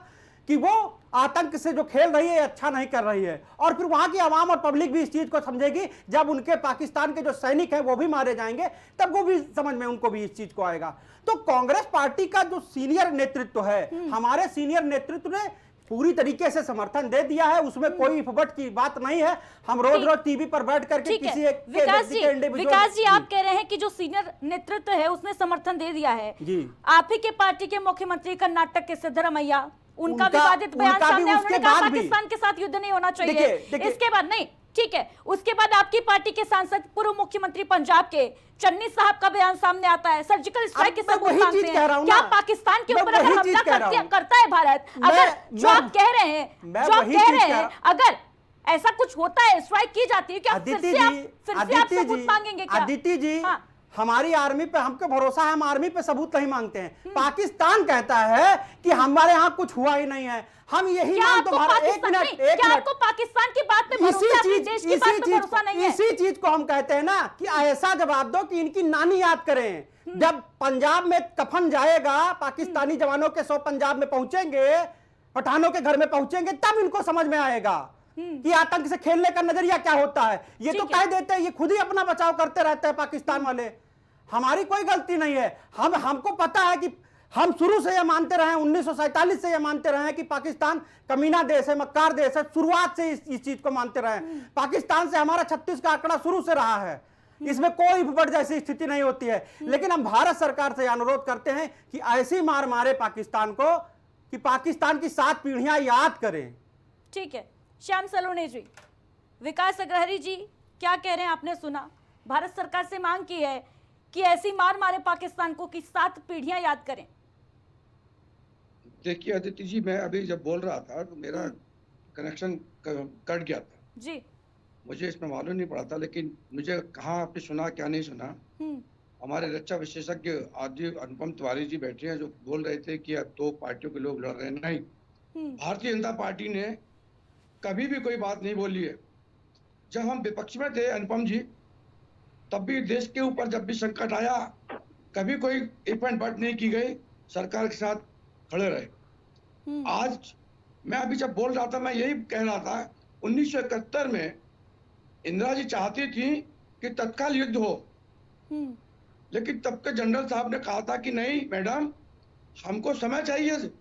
कि वो आतंक से जो खेल रही है अच्छा नहीं कर रही है। और फिर वहां की आवाम और पब्लिक भी इस चीज को समझेगी। जब उनके पाकिस्तान के जो सैनिक हैं वो भी मारे जाएंगे, तब वो भी समझ में, उनको भी इस चीज को आएगा। तो कांग्रेस पार्टी का जो सीनियर नेतृत्व है, हमारे सीनियर नेतृत्व ने पूरी तरीके से समर्थन दे दिया है, उसमें कोई फबट की बात नहीं है। हम रोज रोज टीवी पर बैठ करके किसी एक विकास जी आप कह रहे हैं कि जो सीनियर नेतृत्व है उसने समर्थन दे दिया है जी। आप ही के पार्टी के मुख्यमंत्री कर्नाटक के सिद्धरामैया, उनका विवादित बयान सामने आया, उन्होंने कहा पाकिस्तान के साथ युद्ध नहीं होना चाहिए। इसके बाद नहीं, ठीक है, उसके बाद आपकी पार्टी के सांसद पूर्व मुख्यमंत्री पंजाब के चन्नी साहब का बयान सामने आता है, सर्जिकल स्ट्राइक के सबूत मांगते हैं। क्या पाकिस्तान के ऊपर अगर हमला करता है भारत, अगर जो आप कह रहे हैं, अगर ऐसा कुछ होता है, स्ट्राइक की जाती है, क्या फिर से आप सबूत मांगेंगे क्या? अदिति जी, हमारी आर्मी पे हमको भरोसा है, हम आर्मी पे सबूत नहीं मांगते हैं। पाकिस्तान कहता है कि हमारे यहाँ कुछ हुआ ही नहीं है, हम यही मांग। तो एक मिनट, आपको पाकिस्तान की बात पे भरोसा है, अपने देश की बात पे भरोसा नहीं है? इसी चीज को हम कहते हैं ना कि ऐसा जवाब दो कि इनकी नानी याद करें। जब पंजाब में कफन जाएगा, पाकिस्तानी जवानों के 100 पंजाब में पहुंचेंगे, पठानों के घर में पहुंचेंगे, तब इनको समझ में आएगा कि आतंक से खेलने का नजरिया क्या होता है। ये तो कह देते हैं, ये खुद ही अपना बचाव करते रहते हैं पाकिस्तान वाले। हमारी कोई गलती नहीं है। हमको पता है कि हम शुरू से यह मानते रहे, 1947 से यह मानते रहे कि पाकिस्तान कमीना देश है, मक्कार देश है। शुरुआत से इस चीज को मानते रहे। पाकिस्तान से हमारा 36 का आंकड़ा शुरू से रहा है, इसमें कोई विपट जैसी स्थिति नहीं होती है। लेकिन हम भारत सरकार से अनुरोध करते हैं कि ऐसी मार मारे पाकिस्तान को कि पाकिस्तान की 7 पीढ़ियां याद करें। ठीक है, श्याम सलोने जी, विकास अग्रहरी जी क्या कह रहे हैं, आपने सुना। भारत सरकार से मांग की है कि ऐसी मार मारे पाकिस्तान को कि 7 पीढ़ियां याद करें। देखिए अदिति जी, मैं अभी जब बोल रहा था तो मेरा कनेक्शन कट गया था जी, मुझे इसमें मालूम नहीं पड़ा था। लेकिन मुझे कहाँ आपने सुना क्या नहीं सुना, हमारे रक्षा विशेषज्ञ आदि अनुपम तिवारी जी बैठे हैं जो बोल रहे थे कि अब 2 पार्टियों के लोग लड़ रहे हैं। नहीं, भारतीय जनता पार्टी ने कभी भी कोई बात नहीं बोली है। जब हम विपक्ष में थे अनुपम जी, तब भी देश के ऊपर जब भी संकट आया, कभी कोई इफ एंड बट नहीं की गई, सरकार के साथ खड़े रहे। आज मैं अभी जब बोल रहा था, मैं यही कह रहा था 1971 में इंदिरा जी चाहती थी कि तत्काल युद्ध हो, लेकिन तब के जनरल साहब ने कहा था कि नहीं मैडम, हमको समय चाहिए,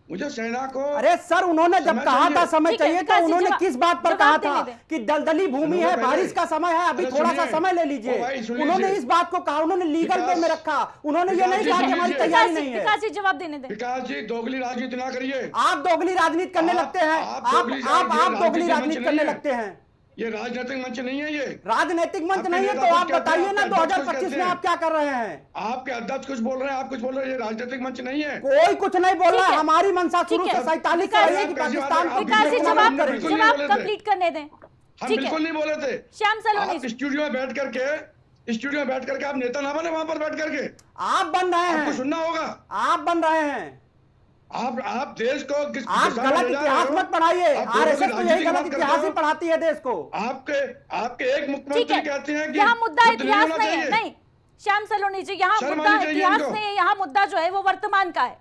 मुझे सेना को। अरे सर, उन्होंने जब कहा था समय चाहिए तो उन्होंने किस बात पर कहा था कि दलदली भूमि है, बारिश का समय है, अभी थोड़ा सा समय ले लीजिए। उन्होंने इस बात को कहा, उन्होंने लीगल वे में रखा, उन्होंने ये नहीं कहा कि हमारी तैयारी नहीं है। विकास जी जवाब देने दें। विकास जी, दोगली राजनीति ना करिए। आप दोगली राजनीति करने लगते हैं, आप दोगली राजनीति करने लगते हैं। ये राजनीतिक मंच नहीं है, ये राजनीतिक मंच नहीं है। तो आप बताइए ना 2025 में आप क्या कर रहे हैं? आपके अध्यक्ष कुछ बोल रहे हैं, आप कुछ बोल रहे हैं, ये राजनीतिक मंच नहीं है। कोई कुछ नहीं बोल रहा है। हमारी मंशा शुरू से 47 से रही है कि पाकिस्तान विकास जी जवाब कंप्लीट करने दें। हम बिल्कुल नहीं बोले थे। श्याम सलोनी, स्टूडियो में बैठ करके आप नेता ना बने, वहां पर बैठ करके आप बन रहे हैं। आपको सुनना होगा। आप बन रहे हैं। आप देश को किस आप गलत इतिहास मत पढ़ाइए। आरएसएस तो यही गलत इतिहास ही पढ़ाती है देश को। आपके एक मुख्यमंत्री कहते हैं कि यहाँ मुद्दा इतिहास नहीं है। नहीं श्याम सलोनी जी, यहाँ मुद्दा इतिहास नहीं है, यहाँ मुद्दा जो है वो वर्तमान का है,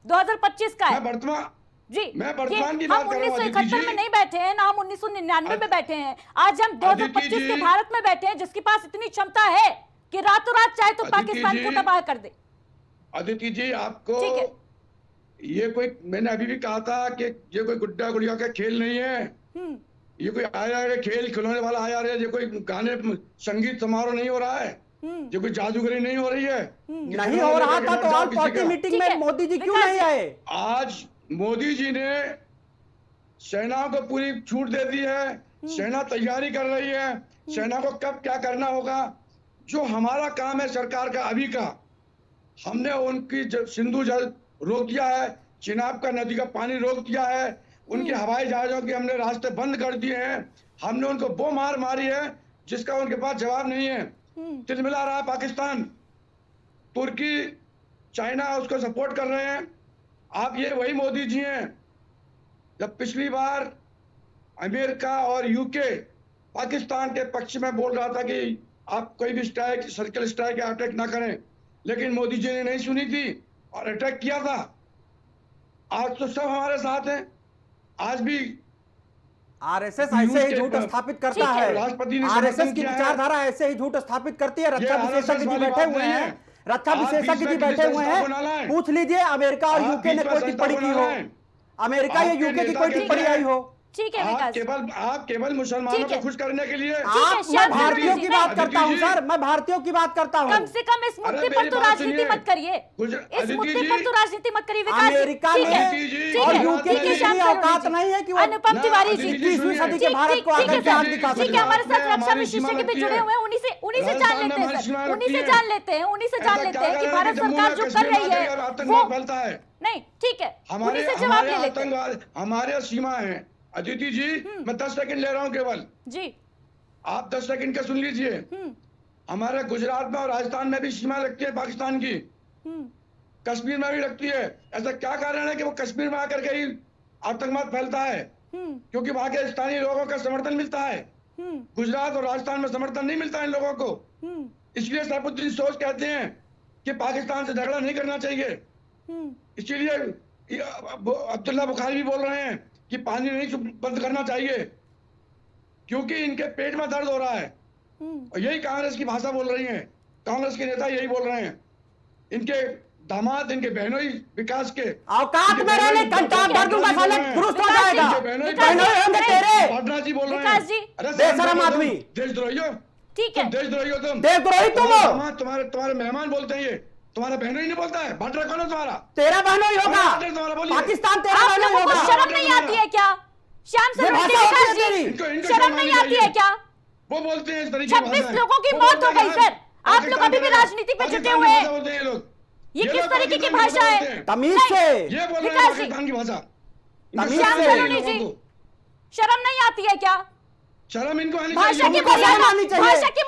2025 का है। वर्तमान जी, मैं वर्तमान की हम बात कर रहा हूं। 1971 में नहीं बैठे हैं ना, हम 1999 में बैठे हैं। आज हम 2025 के भारत में बैठे हैं, जिसके पास इतनी क्षमता है कि रातों रात चाहे तो पाकिस्तान को तबाह कर दे। अदिति जी, आपको ये कोई, मैंने अभी भी कहा था कि ये कोई गुड्डा गुड़िया का खेल नहीं है, ये कोई आया खेल खिलौने वाला आया है, ये कोई गाने संगीत समारोह नहीं हो रहा है, ये कोई जादूगरी नहीं हो रही है। नहीं हो रहा था तो ऑल पार्टी मीटिंग में मोदी जी क्यों नहीं आए? आज मोदी जी ने सेना को पूरी छूट दे दी है, सेना तैयारी कर रही है, सेना को कब क्या करना होगा। जो हमारा काम है सरकार का अभी का, हमने उनकी सिंधु जल रोक दिया है, चिनाब का नदी का पानी रोक दिया है, उनके हवाई जहाजों के हमने रास्ते बंद कर दिए हैं, हमने उनको वो मार मारी है जिसका उनके पास जवाब नहीं है। तिलमिला रहा है पाकिस्तान, तुर्की, चाइना उसको सपोर्ट कर रहे हैं। आप ये वही मोदी जी हैं जब पिछली बार अमेरिका और यूके पाकिस्तान के पक्ष में बोल रहा था कि आप कोई भी स्ट्राइक, सर्जिकल स्ट्राइक या अटैक ना करें, लेकिन मोदी जी ने नहीं सुनी थी और अटैक किया था। आज तो सब हमारे साथ हैं। आज भी आरएसएस ऐसे ही झूठ स्थापित करता है, राष्ट्रपति ने आरएसएस की विचारधारा ऐसे ही झूठ स्थापित करती है। रक्षा विशेषज्ञ जी बैठे हुए हैं, रक्षा विशेषज्ञ जी बैठे हुए हैं, पूछ लीजिए अमेरिका और यूके ने कोई टिप्पणी की हो, अमेरिका या यूके की कोई टिप्पणी आई हो। ठीक है, आप केवल मुसलमानों को खुश करने के लिए मैं भारतीयों की बात करता हूं सर, मैं भारतीयों की बात करता हूं। कम से कम इस मुद्दे पर तो राजनीति मत करिए, इस मुद्दे पर तो राजनीति मत करिए। अमेरिका में और यूके की इतनी औकात नहीं है कि वो अनुपम तिवारी जी 21वीं सदी के भारत को आकर के हाथ दिखा सके। ठीक है, हमारे साथ रक्षा विशेषज्ञ भी जुड़े हुए हैं, उन्हीं से जान लेते हैं सर, उन्हीं से जान लेते हैं कि भारत सरकार जो कर रही है वो नहीं। ठीक है, उन्हीं से जवाब ले लेते हैं। हमारे सीमा है अदिति जी, मैं 10 सेकंड ले रहा हूं केवल जी, आप 10 सेकंड का सुन लीजिए। हमारे गुजरात में और राजस्थान में भी सीमा लगती है पाकिस्तान की, कश्मीर में भी लगती है। ऐसा क्या कारण है कि वो कश्मीर में आकर के ही आतंकवाद फैलता है? क्योंकि वहां के स्थानीय लोगों का समर्थन मिलता है, गुजरात और राजस्थान में समर्थन नहीं मिलता इन लोगों को। इसलिए सैफुद्दीन सोच कहते हैं कि पाकिस्तान से झगड़ा नहीं करना चाहिए। इसीलिए अब्दुल्ला बुखारी भी बोल रहे हैं कि पानी नहीं बंद करना चाहिए, क्योंकि इनके पेट में दर्द हो रहा है। और यही कांग्रेस की भाषा बोल रही हैं, कांग्रेस के नेता यही बोल रहे हैं। इनके दामाद, इनके बहनोई विकास के औकात में रहने कंटाक कर दूंगा, साले दुरुस्त हो जाएगा। बहनोई होंगे तेरे। पटना जी बोल रहे हैं, अरे बेशरम आदमी, देशद्रोही हो। ठीक है, देशद्रोही हो तुम, देशद्रोही तुम हो। तुम्हारे मेहमान बोलते हैं, ये तुम्हारा बहनोई नहीं बोलता है। भाटरा कौन है तुम्हारा? तेरा बहनोई होगा, पाकिस्तान तेरा बहनोई होगा। शर्म नहीं आती है क्या श्याम सरोनी जी? शर्म नहीं आती है क्या? वो बोलते हैं इस तरीके की 26 लोगों की मौत हो गई सर, आप लोग अभी भी राजनीति पे जुटे हुए हैं। ये किस तरीके की भाषा है? तमीज से ये बोल रहे हैं पाकिस्तान की भाषा। श्याम सरोनी जी, शर्म नहीं आती है क्या? शर्म इनको आनी भाषा की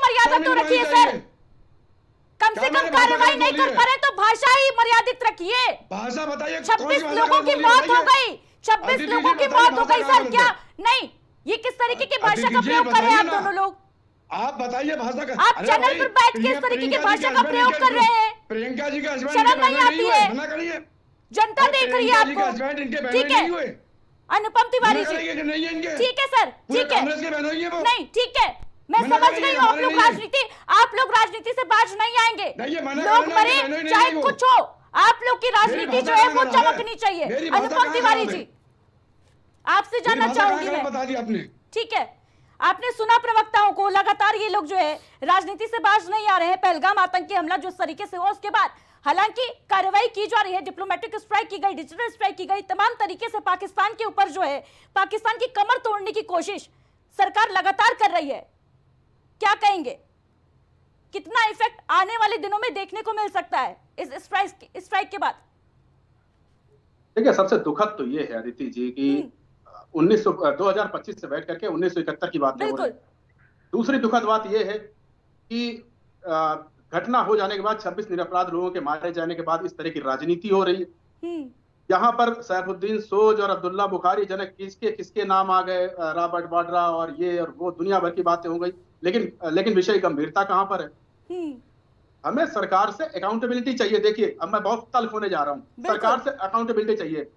मर्यादा तो रखिए सर, कम से कम कार्रवाई नहीं कर पा रहे तो भाषा ही मर्यादित रखिए। भाषा बताइए। 26 लोगों की मौत हो गई, 26 लोगों की मौत हो गई सर। क्या नहीं, ये किस तरीके की भाषा का प्रयोग कर रहे हैं आप दोनों लोग? आप बताइए भाषा का। आप चैनल पर बैठ के इस तरीके की भाषा का प्रयोग कर रहे हैं। प्रियंका जी का शर्म नहीं आती है? जनता देख रही है आपको। ठीक है, अनुपम तिवारी जी, ठीक है सर, ठीक है, नहीं ठीक है, मैं समझ गई हूँ। आप लोग राजनीति से बाज नहीं आएंगे। लोग मरे चाहे कुछ हो, आप लोग की राजनीति जो है वो चमकनी चाहिए। अनुपम तिवारी जी, आपसे जानना चाहूंगी मैं, बता दिया आपने। ठीक है, आपने सुना प्रवक्ताओं को, लगातार ये लोग जो है राजनीति से बाज नहीं आ रहे हैं। पहलगाम आतंकी हमला जो तरीके से हुआ उसके बाद हालांकि कार्रवाई की जा रही है, डिप्लोमेटिक स्ट्राइक की गई, डिजिटल स्ट्राइक की गई, तमाम तरीके से पाकिस्तान के ऊपर जो है पाकिस्तान की कमर तोड़ने की कोशिश सरकार लगातार कर रही है। क्या कहेंगे, कितना इफेक्ट आने वाले दिनों में देखने को मिल सकता है इस स्ट्राइक के बाद? देखिए, सबसे दुखद तो ये है अदिति जी कि 2025 से बैठ करके 1971 की बात हो रही है। दूसरी दुखद बात यह है कि घटना हो जाने के बाद 26 निरपराध लोगों के मारे जाने के बाद इस तरह की राजनीति हो रही है। यहाँ पर सैफुद्दीन सोज और अब्दुल्ला बुखारी जनक किसके किसके नाम आ गए, रॉबर्ट वाड्रा और ये और वो, दुनिया भर की बातें हो गई, लेकिन विषय गंभीरता कहाँ पर है? हमें सरकार से अकाउंटेबिलिटी चाहिए। देखिए अब मैं बहुत तल्ख होने जा रहा हूँ, सरकार से अकाउंटेबिलिटी चाहिए।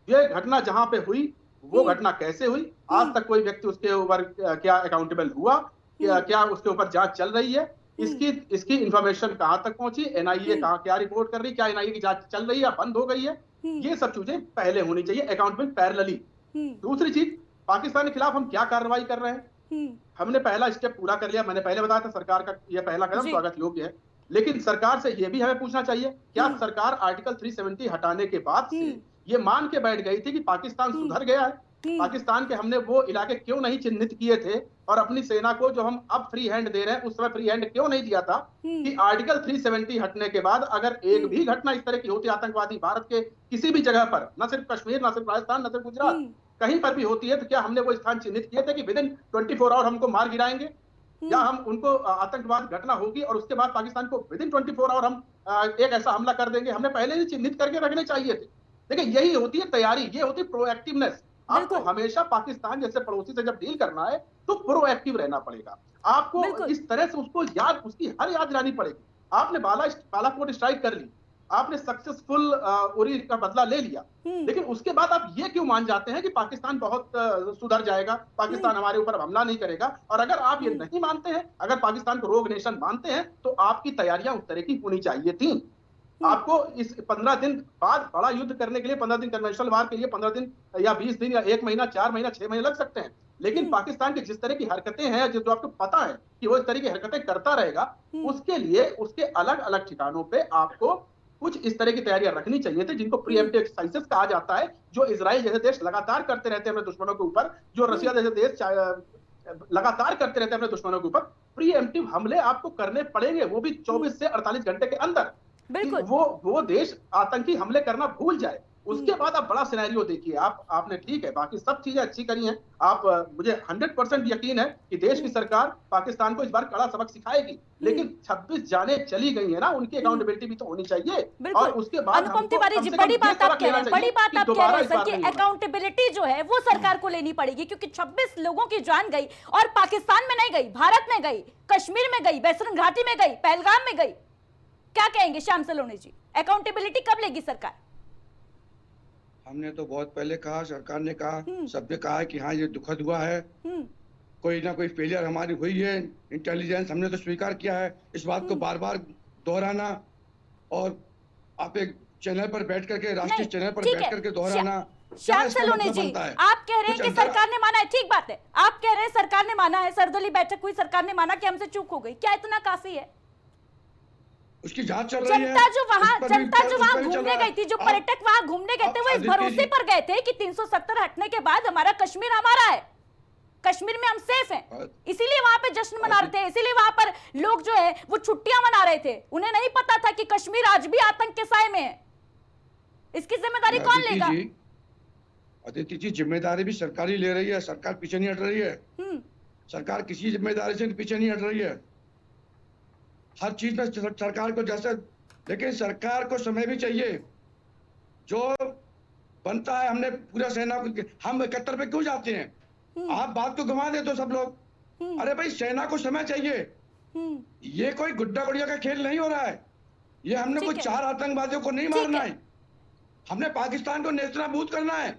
ये घटना जहां पे हुई वो घटना कैसे हुई, आज तक कोई व्यक्ति उसके ऊपर क्या अकाउंटेबल हुआ, क्या उसके ऊपर जांच चल रही है, इसकी इंफॉर्मेशन कहां तक पहुंची, एनआईए कहां क्या रिपोर्ट कर रही है, क्या एनआईए की जांच चल रही है, बंद हो गई है, ये सब चीजें पहले होनी चाहिए, अकाउंटेबल पैरेलली। दूसरी चीज, पाकिस्तान के खिलाफ हम क्या कार्रवाई कर रहे हैं? हमने पहला स्टेप पूरा कर लिया, मैंने पहले बताया था सरकार का यह पहला कदम स्वागत योग्य है, लेकिन सरकार से यह भी हमें पूछना चाहिए, क्या सरकार आर्टिकल 370 हटाने के बाद से ये मान के बैठ गई थी कि पाकिस्तान सुधर गया है? पाकिस्तान के हमने वो इलाके क्यों नहीं चिन्हित किए थे, और अपनी सेना को जो हम अब फ्री हैंड दे रहे हैं उस समय फ्री हैंड क्यों नहीं दिया था कि आर्टिकल 370 हटने के बाद अगर एक भी घटना इस तरह की होती आतंकवादी भारत के किसी भी जगह पर, न सिर्फ कश्मीर, न सिर्फ राजस्थान, न सिर्फ गुजरात, कहीं पर भी होती है, तो क्या हमने वो स्थान चिन्हित किए थे कि विद इन 24 आवर हमको मार गिराएंगे, या हम उनको आतंकवाद घटना होगी और उसके बाद पाकिस्तान को विद इन 24 आवर हम एक ऐसा हमला कर देंगे? हमने पहले ही चिन्हित करके रखने चाहिए थे। देखिए यही होती है तैयारी, ये होती है प्रोएक्टिवनेस। आपको हमेशा पाकिस्तान जैसे पड़ोसी से जब डील करना है तो प्रोएक्टिव रहना पड़ेगा, आपको इस तरह से उसको उसकी हर याद दिलानी पड़ेगी। आपने बालाकोट स्ट्राइक कर ली, आपने सक्सेसफुल उरी का बदला ले लिया, लेकिन उसके बाद आप ये क्यों मान जाते हैं कि पाकिस्तान बहुत सुधर जाएगा, पाकिस्तान हमारे ऊपर हमला नहीं करेगा? और अगर आप ये नहीं मानते हैं, अगर पाकिस्तान को रोग नेशन मानते हैं, तो आपकी तैयारियां उस तरह की होनी चाहिए थी। आपको इस 15 दिन बाद बड़ा युद्ध करने के लिए, 15 दिन कन्वेंशनल वार के लिए 15 दिन या 20 दिन या 1 महीना, 4 महीना, 6 महीने लग सकते हैं, लेकिन पाकिस्तान की जिस तरह की हरकतें हैं, जो आपको पता है कि वो इस तरह की हरकतें करता रहेगा, उसके लिए उसके अलग अलग ठिकानों पे आपको कुछ इस तरह की तैयारियां रखनी चाहिए थी, जिनको प्रीएम्प्टिव एक्सरसाइजेस कहा जाता है, जो इजराइल जैसे देश लगातार करते रहते हैं अपने दुश्मनों के ऊपर, जो रशिया जैसे देश लगातार करते रहते हैं अपने दुश्मनों के ऊपर। प्रीएम्प्टिव हमले आपको करने पड़ेंगे, वो भी 24 से 48 घंटे के अंदर। वो देश आतंकी हमले करना भूल जाए, उसके बाद आप बड़ा सिनेरियो देखिए। आपने ठीक है, बाकी सब चीजें अच्छी करी हैं, मुझे 100% यकीन है कि देश की सरकार पाकिस्तान को इस बार कड़ा सबक सिखाएगी, लेकिन 26 जाने चली गई है ना, उनकी अकाउंटेबिलिटी भी तो होनी चाहिए। और उसके बाद अनुपम तिवारी जी, बड़ी बात आप कह रहे हैं, बड़ी बात आप कह रहे हैं सर, कि अकाउंटेबिलिटी जो है वो सरकार को लेनी पड़ेगी, क्योंकि 26 लोगों की जान गई, और पाकिस्तान में नहीं गई, भारत में गई, कश्मीर में गई, वेस्टर्न घाटी में गई, पहलगाम में गई। क्या कहेंगे श्याम सलोनी जी, अकाउंटेबिलिटी कब लेगी सरकार? हमने तो बहुत पहले कहा, सरकार ने कहा, सबने कहा कि हाँ ये दुखद हुआ है, कोई ना कोई फेलियर हमारी हुई है, इंटेलिजेंस हमने तो स्वीकार किया है। इस बात को बार बार दोहराना, और आप एक चैनल पर बैठ करके, राष्ट्रीय चैनल पर बैठ करके दोहराना, श्याम सलोनी जी, आप कह रहे हैं कि सरकार ने माना है, ठीक बात है, आप कह रहे हैं सरकार ने माना है, सर्वदलीय बैठक हुई, सरकार ने माना कि हमसे चूक हो गई, क्या इतना काफी है? उसकी जांच चल रही है। जनता जो वहां घूमने गई थी, जो पर्यटक वहां घूमने गए थे, वो इस भरोसे पर गए थे कि 370 हटने के बाद हमारा कश्मीर हमारा है, कश्मीर में हम सेफ हैं, इसीलिए वहां पे जश्न मना रहे थे, इसीलिए वहां पर लोग जो है वो छुट्टियां मना रहे थे। उन्हें नहीं पता था कि कश्मीर आज भी आतंक के साए में है। इसकी जिम्मेदारी कौन लेगा? अदिति जी, जिम्मेदारी भी सरकार ही ले रही है, सरकार पीछे नहीं हट रही है। सरकार किसी जिम्मेदारी से पीछे नहीं हट रही है, हर चीज में सरकार को जैसे, लेकिन सरकार को समय भी चाहिए, जो बनता है। हमने पूरा सेना को, हम 71 पे क्यों जाते हैं? आप बात को घुमा दे तो सब लोग, अरे भाई सेना को समय चाहिए, ये कोई गुड्डा गुड़िया का खेल नहीं हो रहा है, ये हमने कोई 4 आतंकवादियों को नहीं मारना है, हमने पाकिस्तान को नेस्तनाबूद करना है,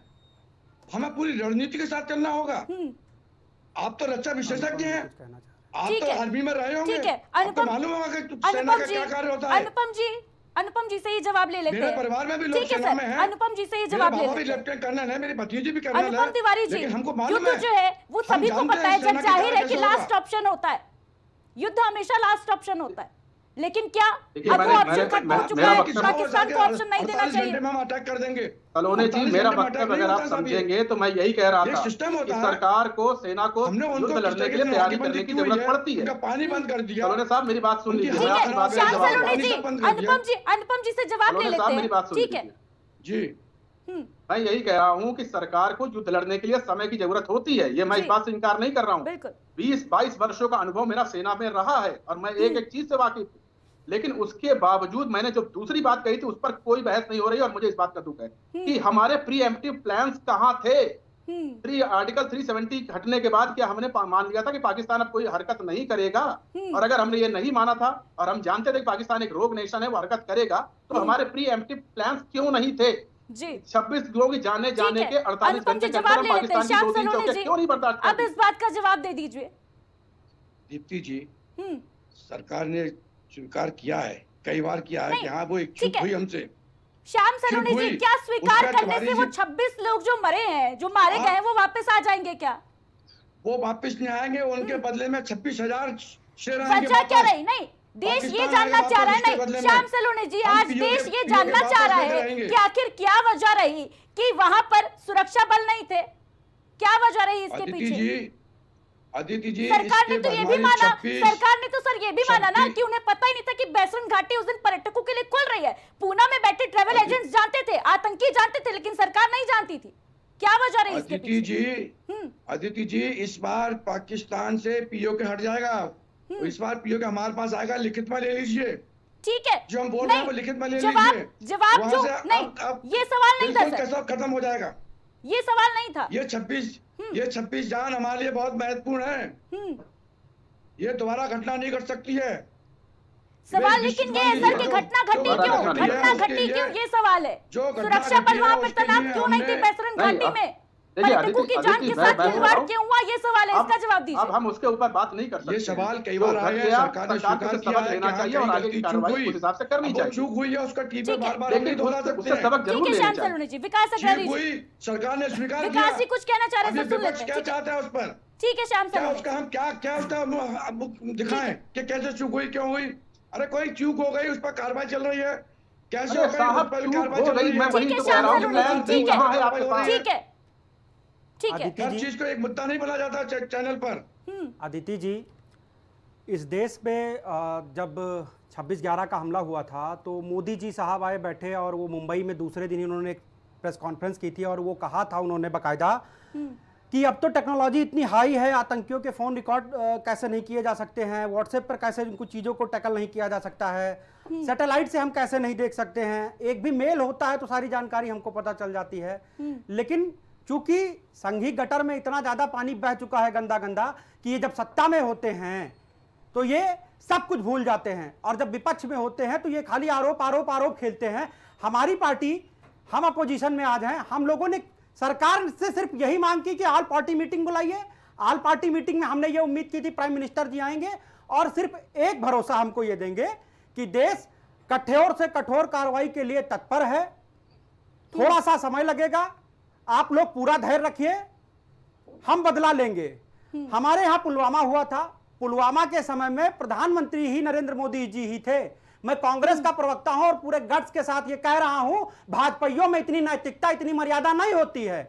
हमें पूरी रणनीति के साथ चलना होगा। आप तो रक्षा विशेषज्ञ हैं, आप तो आर्मी में रहे होंगे, आपको मालूम होगा कि सेना का क्या कार्य होता है। अनुपम जी से ही जवाब ले लेते हैं। मेरे परिवार में भी लोग सेना में हैं। अनुपम जी से ही जवाब ले लेते हैं। मेरे लेफ्टिनेंट कर्नल है, मेरी भतीजी भी कर्नल है। अनुपम तिवारी जी, हमको मालूम है, युद्ध जो है वो सभी को पता है, जग जाहिर है कि लास्ट ऑप्शन होता है, युद्ध हमेशा लास्ट ऑप्शन होता है, लेकिन क्या अब वो ऑप्शन खत्म हो चुका है? पाकिस्तान को ऑप्शन नहीं देना चाहिए। हम अटैक कर देंगे। सलोनी जी, मेरा वक्तव्य अगर आप समझेंगे तो मैं यही कह रहा था कि सरकार को, सेना को युद्ध लड़ने के लिए तैयारी करने की जरूरत पड़ती है। पानी बंद कर दिया। सलोनी साहब मेरी बात सुन लीजिए, अनुपम जी से जवाब ले लेते हैं, ठीक है जी। मैं यही कह रहा हूँ कि सरकार को युद्ध लड़ने के लिए समय की जरूरत होती है, ये मैं इस बात से इनकार नहीं कर रहा हूँ। 20-22 वर्षों का अनुभव मेरा सेना में रहा है, और मैं एक एक चीज से वाकिफ हूँ। लेकिन उसके बावजूद मैंने जो दूसरी बात कही थी उस पर कोई बहस नहीं हो रही, और मुझे इस बात का दुख है कि हमारे प्रीएम्प्टिव प्लान्स कहां थे। आर्टिकल 370 हटने के बाद क्या हमने मान लिया था कि पाकिस्तान अब कोई हरकत नहीं करेगा? और अगर हमने ये नहीं माना था और हम जानते थे कि पाकिस्तान एक रोग नेशन है, वो हरकत करेगा, तो हमारे प्रीएम्प्टिव प्लान्स क्यों नहीं थे? जी 26 लोगों की जाने के 48 घंटे के अंदर पाकिस्तान की 2-3 चौकियां क्यों नहीं बर्दाश्त अब इस बात का जवाब दे दीजिए। दीप्ति जी, सरकार ने स्वीकार किया है, कई बार किया है कि हाँ वो एक चूक हुई हमसे। श्याम सलोनी जी, क्या स्वीकार करने से वो 26 लोग जो मरे हैं, जो मारे गए हैं, वो वापस आ जाएंगे क्या? वो वापस नहीं आएंगे, उनके बदले में 26,000 शेर आएंगे। वजह क्या रही? नहीं, देश ये जानना चाह रहा है, नहीं श्याम सलोनी जी, आज देश ये जानना चाह रहा है कि आखिर क्या वजह रही कि वहां पर सुरक्षा बल नहीं थे? क्या वजह रही इसके पीछे? अदिति जी, सरकार ने तो ये भी माना, सरकार ने तो सर ये भी माना ना कि उन्हें पता ही नहीं था कि बैसरन घाटी उस दिन पर्यटकों के लिए खुल रही है। पूना में बैठे ट्रैवल एजेंट्स जानते थे, आतंकी जानते थे, लेकिन सरकार नहीं जानती थी। क्या वजह रही इसके पीछे? अदिति जी, इस बार पाकिस्तान से पीओके हट जाएगा, इस बार पीओके हमारे पास आएगा, लिखित में ले लीजिए। ठीक है, जो हम बोल रहे हैं वो लिखित में ले लीजिए। जवाब जो नहीं, ये सवाल नहीं था सर, कैसा खत्म हो जाएगा, ये सवाल नहीं था। ये 26 जान हमारे लिए बहुत महत्वपूर्ण है, ये दोबारा घटना नहीं घट सकती है। सवाल लेकिन ये है सर कि घटना घटी क्यों, घटना घटी क्यों, ये सवाल है। सुरक्षा बल वहां पर तैनात क्यों नहीं थे बैसरन घाटी में? पर्यटकों की जान के साथ खिलवाड़ क्यों हुआ, ये सवाल है, इसका जवाब दीजिए। अब हम उसके ऊपर बात नहीं कर सकते। ये सवाल कई बार आया है, सरकार ने स्वीकार किया है लेना चाहिए और आगे की कार्रवाई उस हिसाब से करनी चाहिए। चूक हुई है, उसका टीपे बार-बार नहीं दोहरा सकते हैं। सबक जरूर लेना श्याम सलोनी जी, विकास अग्रवाल जी, सरकार ने स्वीकार किया। विकास जी कुछ कहना चाह रहे हैं, सुन लेते हैं। क्या चाहते हैं उस पर? ठीक है श्याम सलोनी, उसका हम क्या उसका दिखाएं कि कैसे चूक हुई, क्यों हुई? अरे कोई चूक हो गई, उस पर कार्रवाई चल रही है, कैसे हो गई, कार्रवाई चल रही है। ठीक है श्याम सलोनी जी, ठीक है, ठीक है, हर चीज को एक मुद्दा नहीं बना जाता चैनल पर। अदिति जी, इस देश में जब 26/11 का हमला हुआ था तो मोदी जी साहब आए बैठे और वो मुंबई में दूसरे दिन उन्होंने एक प्रेस कॉन्फ्रेंस की थी और वो कहा था उन्होंने बाकायदा कि अब तो टेक्नोलॉजी इतनी हाई है, आतंकियों के फ़ोन रिकॉर्ड कैसे नहीं किए जा सकते हैं, व्हाट्सएप पर कैसे उनको चीज़ों को टैकल नहीं किया जा सकता है, सैटेलाइट से हम कैसे नहीं देख सकते हैं, एक भी मेल होता है तो सारी जानकारी हमको पता चल जाती है। लेकिन चूंकि संघी गटर में इतना ज्यादा पानी बह चुका है गंदा गंदा कि ये जब सत्ता में होते हैं तो ये सब कुछ भूल जाते हैं और जब विपक्ष में होते हैं तो ये खाली आरोप आरोप आरोप खेलते हैं। हमारी पार्टी, हम अपोजिशन में आज हैं, हम लोगों ने सरकार से सिर्फ यही मांग की कि ऑल पार्टी मीटिंग बुलाइए। ऑल पार्टी मीटिंग में हमने ये उम्मीद की थी प्राइम मिनिस्टर जी आएंगे और सिर्फ एक भरोसा हमको ये देंगे कि देश कठोर से कठोर कार्रवाई के लिए तत्पर है, थोड़ा सा समय लगेगा, आप लोग पूरा धैर्य रखिए, हम बदला लेंगे। हमारे यहां पुलवामा हुआ था, पुलवामा के समय में प्रधानमंत्री ही नरेंद्र मोदी जी ही थे। मैं कांग्रेस का प्रवक्ता हूं और पूरे गट्स के साथ ये कह रहा हूं, भाजपाइयों में इतनी नैतिकता, इतनी मर्यादा नहीं होती है।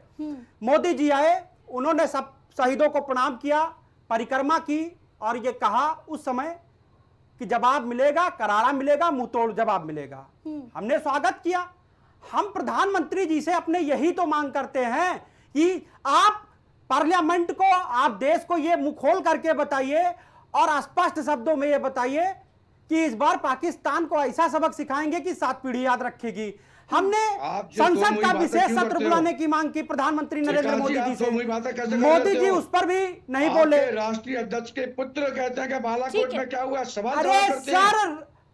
मोदी जी आए, उन्होंने सब शहीदों को प्रणाम किया, परिक्रमा की और ये कहा उस समय कि जवाब मिलेगा, करारा मिलेगा, मुंह तोड़ जवाब मिलेगा। हमने स्वागत किया। हम प्रधानमंत्री जी से अपने यही तो मांग करते हैं कि आप पार्लियामेंट को, आप देश को ये मुंह खोल करके बताइए और स्पष्ट शब्दों में ये बताइए कि इस बार पाकिस्तान को ऐसा सबक सिखाएंगे कि 7 पीढ़ी याद रखेगी। हमने संसद का विशेष सत्र बुलाने की मांग की प्रधानमंत्री नरेंद्र मोदी जी से, मोदी जी उस पर भी नहीं बोले। राष्ट्रीय अध्यक्ष के पुत्र कहते हैं कि बालाकोट में क्या हुआ, सवाल अरे सर,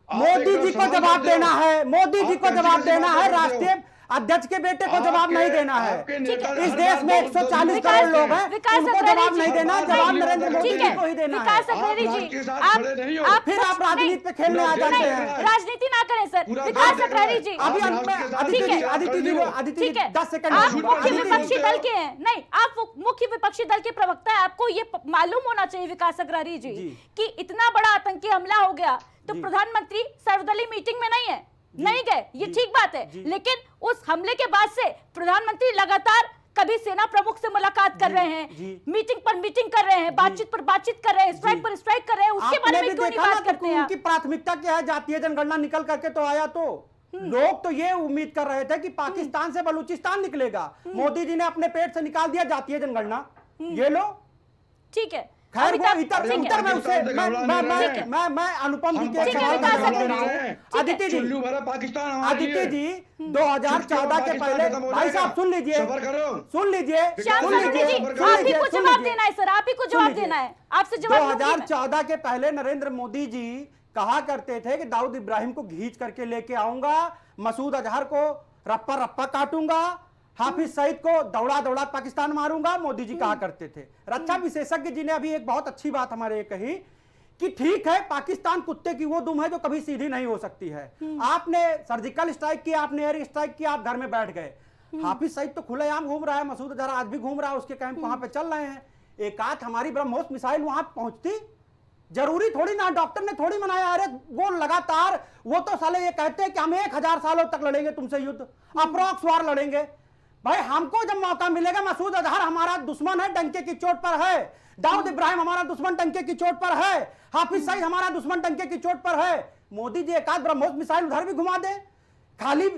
मोदी जी को जवाब देना है, मोदी जी को जवाब देना है, राष्ट्रीय अध्यक्ष के बेटे को जवाब नहीं देना है। इस देश में 140 करोड़ लोग हैं, उनको जवाब नहीं देना, जवाब नरेंद्र मोदी जी को ही देना है। फिर आप राजनीति पे खेलने आ जाते हैं। राजनीति ना करें सर, विकास अग्रवाल जी। अभी अदिति जी 10 सेकंड। आप मुख्य विपक्षी दल के हैं, नहीं आप मुख्य विपक्षी दल के प्रवक्ता है, आपको ये मालूम होना चाहिए विकास अग्रवाल जी कि इतना बड़ा आतंकी हमला हो गया तो प्रधानमंत्री सर्वदलीय मीटिंग में नहीं गए, ये ठीक बात है, लेकिन उस हमले के बाद से प्रधानमंत्री लगातार कभी सेना प्रमुख से मुलाकात कर रहे हैं, मीटिंग पर मीटिंग कर रहे हैं, बातचीत पर बातचीत कर रहे हैं, स्ट्राइक पर स्ट्राइक कर रहे हैं, उसके बारे में क्यों नहीं बात करते हैं? उनकी प्राथमिकता क्या है? जातीय जनगणना निकल करके तो आया, तो लोग तो ये उम्मीद कर रहे थे कि पाकिस्तान से बलूचिस्तान निकलेगा, मोदी जी ने अपने पेट से निकाल दिया जातीय जनगणना। ये लो, ठीक है, खैर वो अमिताभ सिंह उत्तर में उसे मैं अनुपम जी के सवाल का जवाब दे रहा हूं। अदिति जी, पाकिस्तान अदिति जी 2014 के पहले, भाई साहब सुन लीजिए, सुन लीजिए, श्याम सलोनी जी, आप ही को जवाब देना है सर, आप ही को जवाब देना है, आपसे जवाब लूंगी मैं। 2014 के पहले नरेंद्र मोदी जी कहा करते थे कि दाऊद इब्राहिम को घींच करके लेके आऊंगा, मसूद अजहर को रप्पा रप्पा काटूंगा, हाफिज सईद को दौड़ा दौड़ा पाकिस्तान मारूंगा, मोदी जी कहा करते थे। रक्षा विशेषज्ञ जी ने अभी एक बहुत अच्छी बात हमारे ये कही कि ठीक है, पाकिस्तान कुत्ते की वो दुम है जो कभी सीधी नहीं हो सकती है। आपने सर्जिकल स्ट्राइक किया, आपने एयर स्ट्राइक किया, आप घर में बैठ गए। हाफिज सईद तो खुलेआम घूम रहा है, मसूद अजहर आज भी घूम रहा है, उसके कैंप वहां पे चल रहे हैं। एक आध हमारी ब्रह्मोस मिसाइल वहां पहुंचती, जरूरी थोड़ी ना, डॉक्टर ने थोड़ी मनाया। अरे वो लगातार, वो तो साले ये कहते हैं कि हम 1000 सालों तक लड़ेंगे तुमसे युद्ध, अप्रॉक्स वार लड़ेंगे। भाई हमको जब मौका मिलेगा, मसूद अजहर हमारा दुश्मन है, डंके की चोट पर है, दाऊद इब्राहिम हमारा दुश्मन डंके की चोट पर है, हाफिज सईद हमारा दुश्मन डंके की चोट पर है। मोदी जी एकाध ब्रह्मोस मिसाइल उधर भी घुमा दे, खाली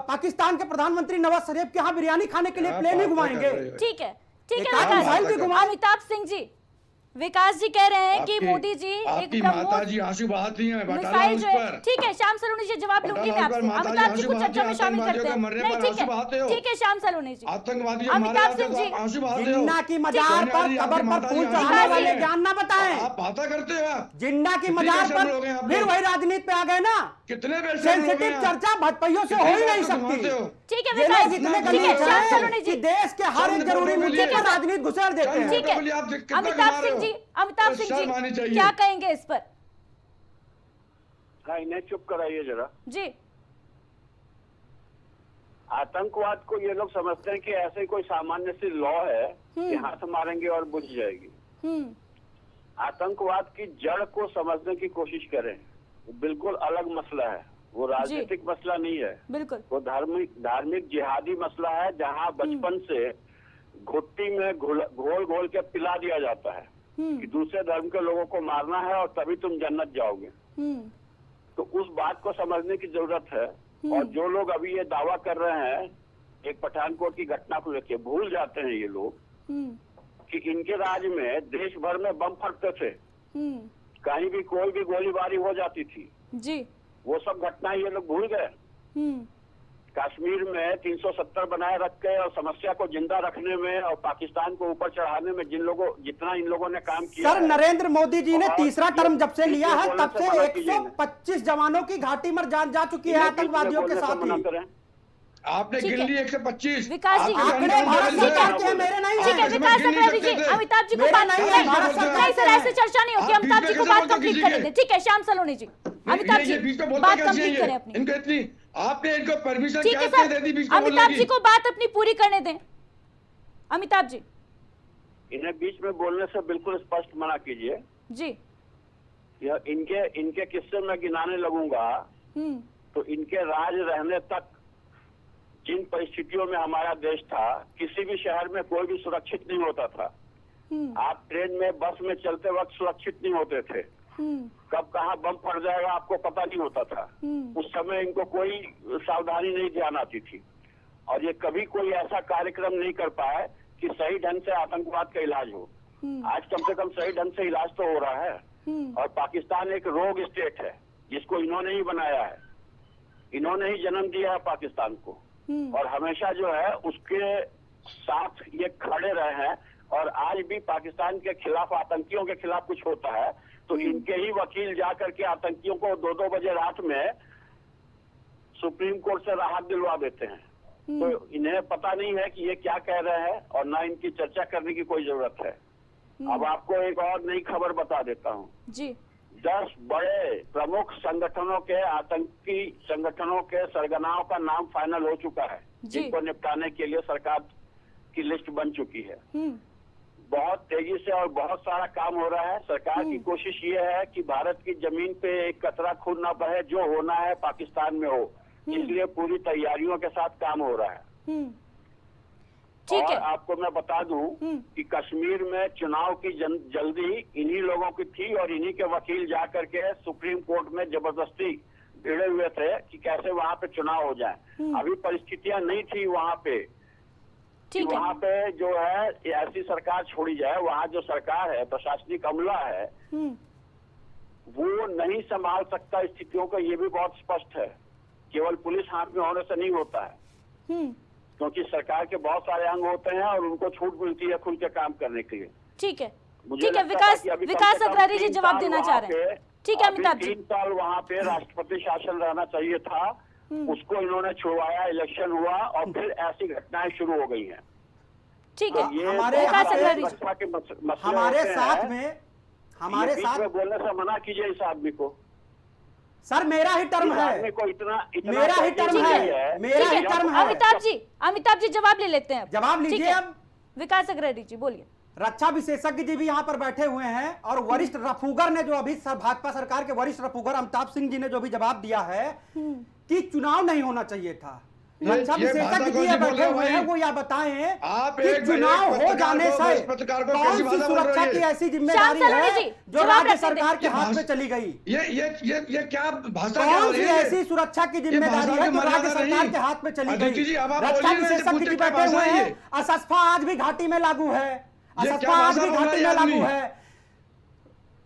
पाकिस्तान के प्रधानमंत्री नवाज शरीफ के यहाँ बिरयानी खाने के लिए प्लेन ही घुमाएंगे। ठीक है, ठीक है। अमिताभ सिंह जी, विकास जी कह रहे हैं कि मोदी जी एक माताजी आंसू बहाती हैं, मिसाइल जो है, ठीक है श्याम सलोनी जी, जवाब लूंगी मैं आपसे। अमिताभ जी को चर्चा में शामिल करते हैं। नहीं, ठीक है श्याम सलोनी जी। आतंकवादी अमिताभ सिंह जी, जिन्ना की मजार पर कब्र पर फूल चढ़ाने वाले ज्ञान ना बताएं। आप बातें करते हो, आप जिन्ना की मजार पर फिर वही राजनीति पे आ गए ना। कितने सेंसिटिव चर्चा भटपैयों से हो ही नहीं सकती। ठीक है ये विकास लोग जी, इतने ठीक है श्याम गलीज सलोनी हैं जी, कि देश के हर एक जरूरी मुद्दे पर राजनीति घुसेड़ देते हैं। ठीक है अमिताभ सिंह जी, अमिताभ सिंह जी क्या कहेंगे इस पर? इन्हें चुप कराइए जरा जी। आतंकवाद को ये लोग समझते हैं कि ऐसे कोई सामान्य सी लॉ है कि हाथ मारेंगे और बुझ जाएगी। आतंकवाद की जड़ को समझने की कोशिश करें, बिल्कुल अलग मसला है, वो राजनीतिक मसला नहीं है, बिल्कुल वो धार्मिक जिहादी मसला है, जहाँ बचपन से घुट्टी में घोल घोल के पिला दिया जाता है कि दूसरे धर्म के लोगों को मारना है और तभी तुम जन्नत जाओगे। तो उस बात को समझने की जरूरत है। और जो लोग अभी ये दावा कर रहे हैं एक पठानकोट की घटना को लेकर, भूल जाते हैं ये लोग कि इनके राज में देश भर में बम फटते थे, कहीं भी कोई भी गोलीबारी हो जाती थी जी, वो सब घटनाएं ये लोग भूल गए। कश्मीर में 370 बनाए रख के और समस्या को जिंदा रखने में और पाकिस्तान को ऊपर चढ़ाने में जितना इन लोगों ने काम किया सर, नरेंद्र मोदी जी ने तीसरा टर्म जब से लिया है तब से 125 जवानों की घाटी में जान जा चुकी है आतंकवादियों के साथ ही। आपने गिन ली 125। विकास जी आंकड़े भारत सरकार के मेरे नहीं ठीक है विकास चक्रवर्ती जी, अमिताभ जी को बात नहीं सर, ऐसे चर्चा नहीं होगी, अमिताभ जी को बात कंप्लीट करने दें। ठीक है श्याम सलोनी जी, अमिताभ जी बात कंप्लीट करें अपनी। इनको इतनी आपने इनको परमिशन ठीक है क्या दे दी बीच में? अमिताभ जी को बात अपनी पूरी करने दें। अमिताभ जी, इन्हें बीच में बोलने से बिल्कुल स्पष्ट मना कीजिए जी। यह इनके किस्से में गिनाने लगूंगा तो इनके राज रहने तक जिन परिस्थितियों में हमारा देश था, किसी भी शहर में कोई भी सुरक्षित नहीं होता था। आप ट्रेन में बस में चलते वक्त सुरक्षित नहीं होते थे, कब कहाँ बम फट जाएगा आपको पता नहीं होता था। उस समय इनको कोई सावधानी नहीं ध्यान आती थी और ये कभी कोई ऐसा कार्यक्रम नहीं कर पाए कि सही ढंग से आतंकवाद का इलाज हो। आज कम से कम सही ढंग से इलाज तो हो रहा है। और पाकिस्तान एक रोग स्टेट है जिसको इन्होंने ही बनाया है, इन्होंने ही जन्म दिया है पाकिस्तान को और हमेशा जो है उसके साथ ये खड़े रहे हैं। और आज भी पाकिस्तान के खिलाफ, आतंकियों के खिलाफ कुछ होता है तो इनके ही वकील जाकर के आतंकियों को 2-2 बजे रात में सुप्रीम कोर्ट से राहत दिलवा देते हैं। तो इन्हें पता नहीं है कि ये क्या कह रहे हैं और ना इनकी चर्चा करने की कोई जरूरत है। अब आपको एक और नई खबर बता देता हूँ जी। 10 बड़े प्रमुख संगठनों के, आतंकी संगठनों के सरगनाओं का नाम फाइनल हो चुका है जिनको निपटाने के लिए सरकार की लिस्ट बन चुकी है। बहुत तेजी से और बहुत सारा काम हो रहा है। सरकार की कोशिश ये है कि भारत की जमीन पे एक कतरा खून ना बहे, जो होना है पाकिस्तान में हो, इसलिए पूरी तैयारियों के साथ काम हो रहा है। और आपको मैं बता दूं कि कश्मीर में चुनाव की जल्दी इन्हीं लोगों की थी और इन्हीं के वकील जाकर के सुप्रीम कोर्ट में जबरदस्ती भिड़े हुए थे कि कैसे वहां पे चुनाव हो जाए। अभी परिस्थितियां नहीं थी वहां पे कि वहाँ पे जो है ऐसी सरकार छोड़ी जाए, वहाँ जो सरकार है, प्रशासनिक अमला है, वो नहीं संभाल सकता स्थितियों का, ये भी बहुत स्पष्ट है। केवल पुलिस हाथ में होने से नहीं होता है, क्योंकि सरकार के बहुत सारे अंग होते हैं और उनको छूट मिलती है खुल के काम करने के लिए। ठीक है, ठीक है, विकास अग्रवाल जी जवाब देना चाह रहे हैं। ठीक है अमिताभ जी, 3 साल वहाँ पे राष्ट्रपति शासन रहना चाहिए था, उसको इन्होंने छुड़वाया, इलेक्शन हुआ और फिर ऐसी घटनाएं शुरू हो गई हैं। ठीक है, हमारे साथ में बोलने से मना कीजिए इस आदमी को। सर मेरा ही टर्म है, को इतना मेरा ही टर्म है, मेरा ही टर्म है। अमिताभ जी जवाब ले लेते हैं, जवाब लीजिए। अब विकास अग्रवाल जी बोलिए। रक्षा विशेषज्ञ जी भी यहाँ पर बैठे हुए हैं और वरिष्ठ रफूगर ने जो अभी भाजपा सरकार के वरिष्ठ रफूगर अमिताभ सिंह जी ने जो भी जवाब दिया है कि चुनाव नहीं होना चाहिए था। रक्षा विशेषज्ञ जी बैठे हुए हैं, वो यह बताएं कि चुनाव हो जाने से कौन सी सुरक्षा की ऐसी जिम्मेदारी है जो राज्य सरकार के हाथ में चली गई। ये क्या भाषा, कौन सी ऐसी सुरक्षा की जिम्मेदारी है जो राज्य सरकार के हाथ में चली गई। रक्षा विशेषज्ञ जी बैठे हुए हैं। असस्फा आज भी घाटी में लागू है, असस्फा आज भी घाटी में लागू है।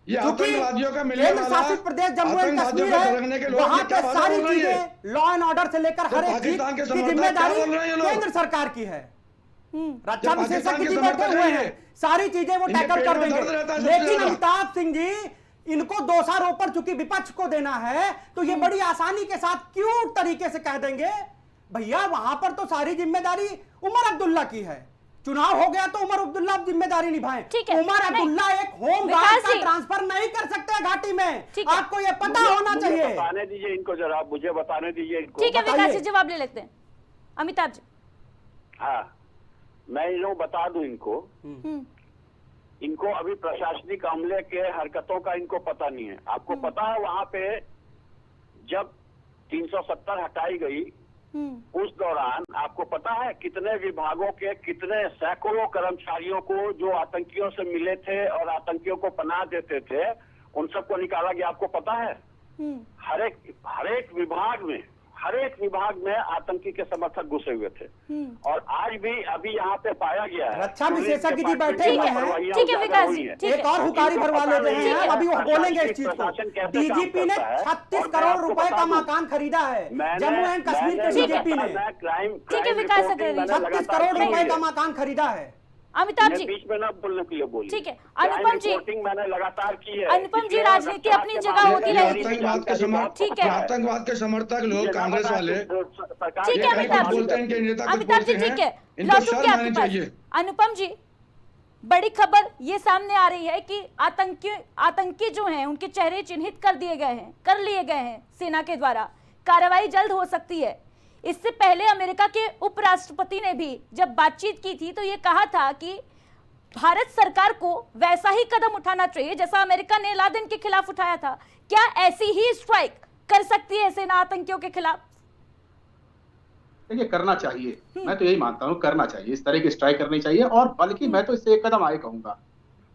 ये आतंकवादियों का मिलने केंद्र शासित प्रदेश जम्मू एंड कश्मीर है, वहां पे सारी चीजें लॉ एंड ऑर्डर से लेकर हर एक चीज की जिम्मेदारी केंद्र सरकार की है। रक्षा विशेषज्ञ जी बैठे हुए हैं, सारी चीजें वो टैकल कर देंगे। लेकिन अमिताभ सिंह जी, इनको दोषारोपण चूंकि विपक्ष को देना है तो ये बड़ी आसानी के साथ क्यूट तरीके से कह देंगे भैया वहां पर तो सारी जिम्मेदारी उमर अब्दुल्ला की है, चुनाव हो गया तो उमर अब्दुल्ला जिम्मेदारी निभाएं। उमर अब्दुल्ला एक होम गार्ड का ट्रांसफर नहीं कर सकते घाटी में, आपको ये पता होना चाहिए। बताने दीजिए इनको, जरा मुझे बताने दीजिए इनको। ठीक है विकास जी जवाब ले लेते हैं। अमिताभ जी। हाँ, मैं इन लोग बता दूं इनको अभी प्रशासनिक अमले के हरकतों का इनको पता नहीं है। आपको पता है वहां पे जब 370 हटाई गई उस दौरान आपको पता है कितने विभागों के कितने सैकड़ों कर्मचारियों को जो आतंकियों से मिले थे और आतंकियों को पनाह देते थे, उन सबको निकाला गया। आपको पता है हर एक विभाग में आतंकी के समर्थक घुसे हुए थे और आज भी अभी यहाँ पे पाया गया है। रक्षा विशेषज्ञ जी बैठे हुए हैं। ठीक है विकास जी, एक और हुकारी भरवा लेते हैं, अभी वो बोलेंगे इस चीज को। डीजीपी ने 36 करोड़ रुपए का मकान खरीदा है जम्मू एंड कश्मीर के डीजीपी ने। ठीक है विकास अग्रवाल, 36 करोड़ रुपए का मकान खरीदा है। अमिताभ जी बीच में ना बोलने के लिए बोलिए। ठीक है अनुपम जी, मैंने लगातार की है। अनुपम जी, राजनीति अपनी जगह होती रहेगी। ठीक है, आतंकवाद के समर्थक लोग कांग्रेस वाले, ठीक है अमिताभ जी, ठीक है लौटूंगी आपके पास। अनुपम जी, बड़ी खबर ये सामने आ रही है कि आतंकी जो हैं उनके चेहरे चिन्हित कर लिए गए हैं सेना के द्वारा। कार्रवाई जल्द हो सकती है। इससे पहले अमेरिका के उपराष्ट्रपति ने भी जब बातचीत की थी तो ये कहा था कि भारत सरकार को वैसा ही कदम उठाना चाहिए जैसा अमेरिका ने लादेन के खिलाफ उठाया था। क्या ऐसी ही स्ट्राइक कर सकती है सेना आतंकियों के खिलाफ? देखिए करना चाहिए, मैं तो यही मानता हूँ करना चाहिए, इस तरह की स्ट्राइक करनी चाहिए। और बल्कि मैं तो इससे एक कदम आगे कहूंगा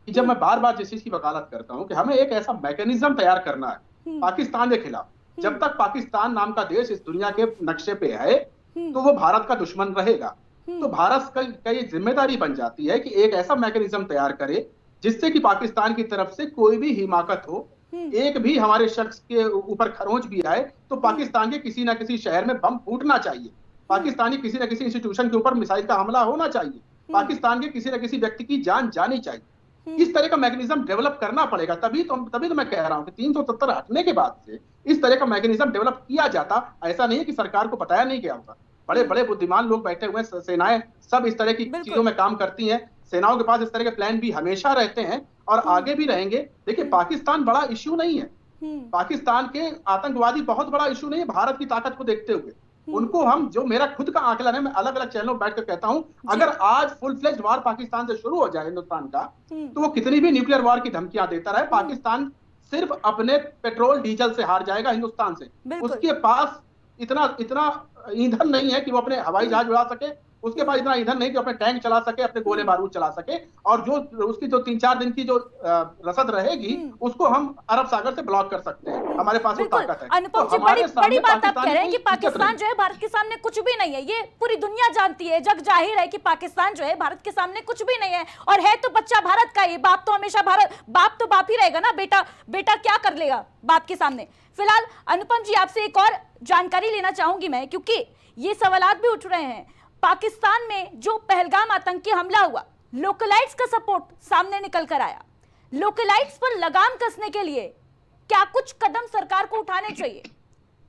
कि जब मैं बार बार जिस चीज की वकालत करता हूँ कि हमें एक ऐसा मैकेनिज्म तैयार करना है पाकिस्तान के खिलाफ। जब तक पाकिस्तान नाम का देश इस दुनिया के नक्शे पे है तो वो भारत का दुश्मन रहेगा। तो भारत का ये जिम्मेदारी बन जाती है कि एक ऐसा मैकेनिज्म तैयार करे जिससे कि पाकिस्तान की तरफ से कोई भी हिमाकत हो, एक भी हमारे शख्स के ऊपर खरोंच भी आए तो पाकिस्तान के किसी ना किसी शहर में बम फूटना चाहिए, पाकिस्तानी किसी ना किसी इंस्टीट्यूशन के ऊपर मिसाइल का हमला होना चाहिए, पाकिस्तान के किसी ना किसी व्यक्ति की जान जानी चाहिए। इस तरह का मैकेनिज्म डेवलप करना पड़ेगा। तभी तो मैं कह रहा हूं कि 370 हटने के बाद से इस तरह का मैकेनिज्म डेवलप किया जाता। ऐसा नहीं है कि सरकार को बताया नहीं गया होगा। बड़े बड़े बुद्धिमान लोग बैठे हुए हैं, सेनाएं सब इस तरह की चीजों में काम करती हैं। सेनाओं के पास इस तरह के प्लान भी हमेशा रहते हैं और आगे भी रहेंगे। देखिए पाकिस्तान बड़ा इश्यू नहीं है, पाकिस्तान के आतंकवादी बहुत बड़ा इश्यू नहीं है। भारत की ताकत को देखते हुए उनको हम, जो मेरा खुद का आंकलन है, मैं अलग अलग चैनलों पर बैठकर कहता हूं, अगर आज फुल फ्लेज्ड वार पाकिस्तान से शुरू हो जाए हिंदुस्तान का, तो वो कितनी भी न्यूक्लियर वार की धमकियां देता रहे, पाकिस्तान सिर्फ अपने पेट्रोल डीजल से हार जाएगा हिंदुस्तान से। उसके पास इतना ईंधन नहीं है कि वो अपने हवाई जहाज उड़ा सके, उसके पास इतना ईंधन नहीं कि अपने टैंक चला सके, अपने गोले बारूद चला सके, और जो उसकी जो 3-4 दिन की जो रसद रहेगी उसको हम अरब सागर से ब्लॉक कर सकते हैं। हमारे पास वो ताकत है। अनुपम जी, बड़ी बात आप कह रहे हैं कि पाकिस्तान जो है भारत के सामने कुछ भी नहीं है। ये पूरी दुनिया जानती है, जग जाहिर है कि पाकिस्तान जो है भारत के सामने कुछ भी नहीं है, और है तो बच्चा भारत का ही। बाप तो हमेशा बाप तो बाप ही रहेगा ना, बेटा क्या कर लेगा बाप के सामने। फिलहाल अनुपम जी, आपसे एक और जानकारी लेना चाहूंगी मैं, क्योंकि ये सवालात भी उठ रहे हैं। पाकिस्तान में जो पहलगाम आतंकी हमला हुआ, लोकलाइट्स का सपोर्ट सामने निकल कर आया। लोकलाइट्स पर लगाम कसने के लिए क्या कुछ कदम सरकार को उठाने चाहिए?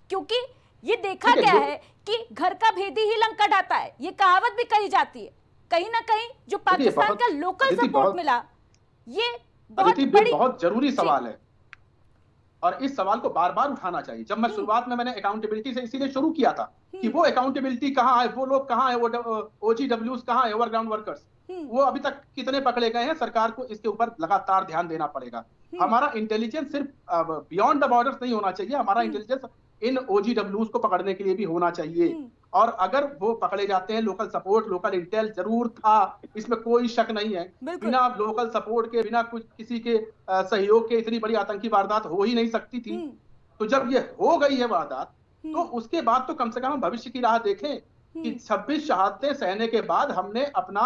क्योंकि ये देखा गया है कि घर का भेदी ही लंका ढाता है, ये कहावत भी कही जाती है। कहीं ना कहीं जो पाकिस्तान का लोकल सपोर्ट मिला, ये बहुत जरूरी सवाल है और इस सवाल को बार बार उठाना चाहिए। जब मैं शुरुआत में मैंने अकाउंटेबिलिटी से इसीलिए शुरू किया था कि वो अकाउंटेबिलिटी कहाँ है, वो लोग कहाँ है, वो OGWs कहाँ है, ओवरग्राउंड वर्कर्स, वो अभी तक कितने पकड़े गए हैं। सरकार को इसके ऊपर लगातार ध्यान देना पड़ेगा। हमारा इंटेलिजेंस सिर्फ बियॉन्ड द बॉर्डर्स नहीं होना चाहिए, हमारा इंटेलिजेंस इन OGWs को पकड़ने के लिए भी होना चाहिए। और अगर वो पकड़े जाते हैं, लोकल सपोर्ट, लोकल इंटेल जरूर था, इसमें कोई शक नहीं है। बिना लोकल सपोर्ट के, बिना कुछ किसी के सहयोग के इतनी बड़ी आतंकी वारदात हो ही नहीं सकती थी। तो जब ये हो गई है वारदात, तो उसके बाद तो कम से कम हम भविष्य की राह देखें कि 26 शहादतें सहने के बाद हमने अपना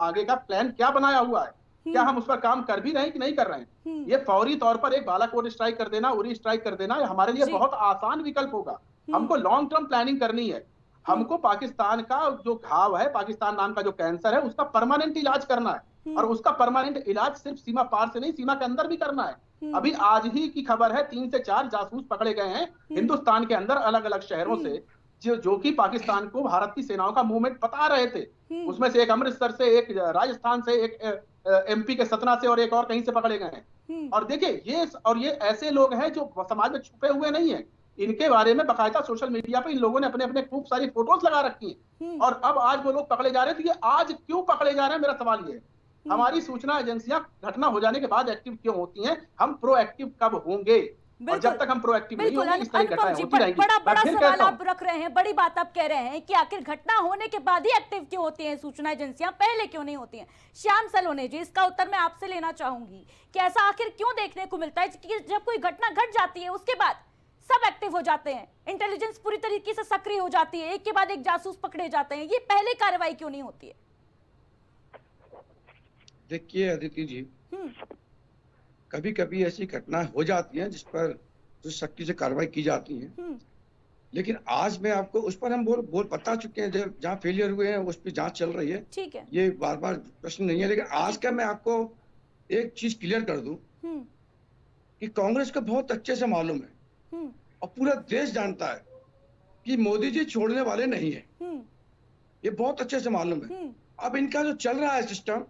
आगे का प्लान क्या बनाया हुआ है, क्या हम उस पर काम कर भी रहे हैं कि नहीं कर रहे हैं। ये फौरी तौर पर एक बालाकोट स्ट्राइक कर देना, उरी स्ट्राइक कर देना हमारे लिए बहुत आसान विकल्प होगा। हमको लॉन्ग टर्म प्लानिंग करनी है। हमको पाकिस्तान का जो घाव है, पाकिस्तान नाम का जो कैंसर है, उसका परमानेंट इलाज करना है। और उसका परमानेंट इलाज सिर्फ सीमा पार से नहीं, सीमा के अंदर भी करना है। अभी आज ही की खबर है, 3 से 4 जासूस पकड़े गए हैं हिंदुस्तान के अंदर अलग अलग शहरों से, जो कि पाकिस्तान को भारत की सेनाओं का मूवमेंट बता रहे थे। उसमें से एक अमृतसर से, एक राजस्थान से, एक MP के सतना से, और एक और कहीं से पकड़े गए हैं। और देखिए ये ऐसे लोग हैं जो समाज में छुपे हुए नहीं है। इनके बारे में बाकायदा सोशल मीडिया पे इन लोगों ने अपने अपने खूब सारी फोटोज लगा रखी हैं। और अब आज वो लोग पकड़े जा रहे हैं। तो ये आज क्यों पकड़े जा रहे हैं, मेरा सवाल ये है। हमारी सूचना एजेंसियां घटना हो जाने के बाद एक्टिव क्यों होती हैं? हम प्रोएक्टिव कब होंगे? और जब तक हम प्रोएक्टिव नहीं होंगे, इस तरह की घटनाएं होती रहेंगी। बड़ा सवाल आप रख रहे हैं, बड़ी बात आप कह रहे हैं कि आखिर घटना होने के बाद ही एक्टिव क्यों होती हैं सूचना एजेंसियां, पहले क्यों नहीं होती हैं? श्याम सलोने जी, इसका उत्तर मैं आपसे लेना चाहूंगी कि ऐसा आखिर क्यों देखने को मिलता है कि जब कोई घटना घट जाती है उसके बाद सब एक्टिव हो जाते हैं, इंटेलिजेंस पूरी तरीके से सक्रिय हो जाती है, एक के बाद एक जासूस पकड़े जाते हैं, ये पहले कार्रवाई क्यों नहीं होती है? देखिए अदिति जी, कभी कभी ऐसी घटना हो जाती है जिस पर जो सख्ती से कार्रवाई की जाती है, लेकिन आज मैं आपको उस पर हम बोल बता चुके हैं। जहाँ फेलियर हुए हैं उस पर जांच चल रही है, ठीक है, ये बार बार प्रश्न नहीं है। लेकिन आज का मैं आपको एक चीज क्लियर कर दूं कि कांग्रेस को बहुत अच्छे से मालूम है और पूरा देश जानता है कि मोदी जी छोड़ने वाले नहीं है। ये बहुत अच्छे से मालूम है। अब इनका जो चल रहा है सिस्टम,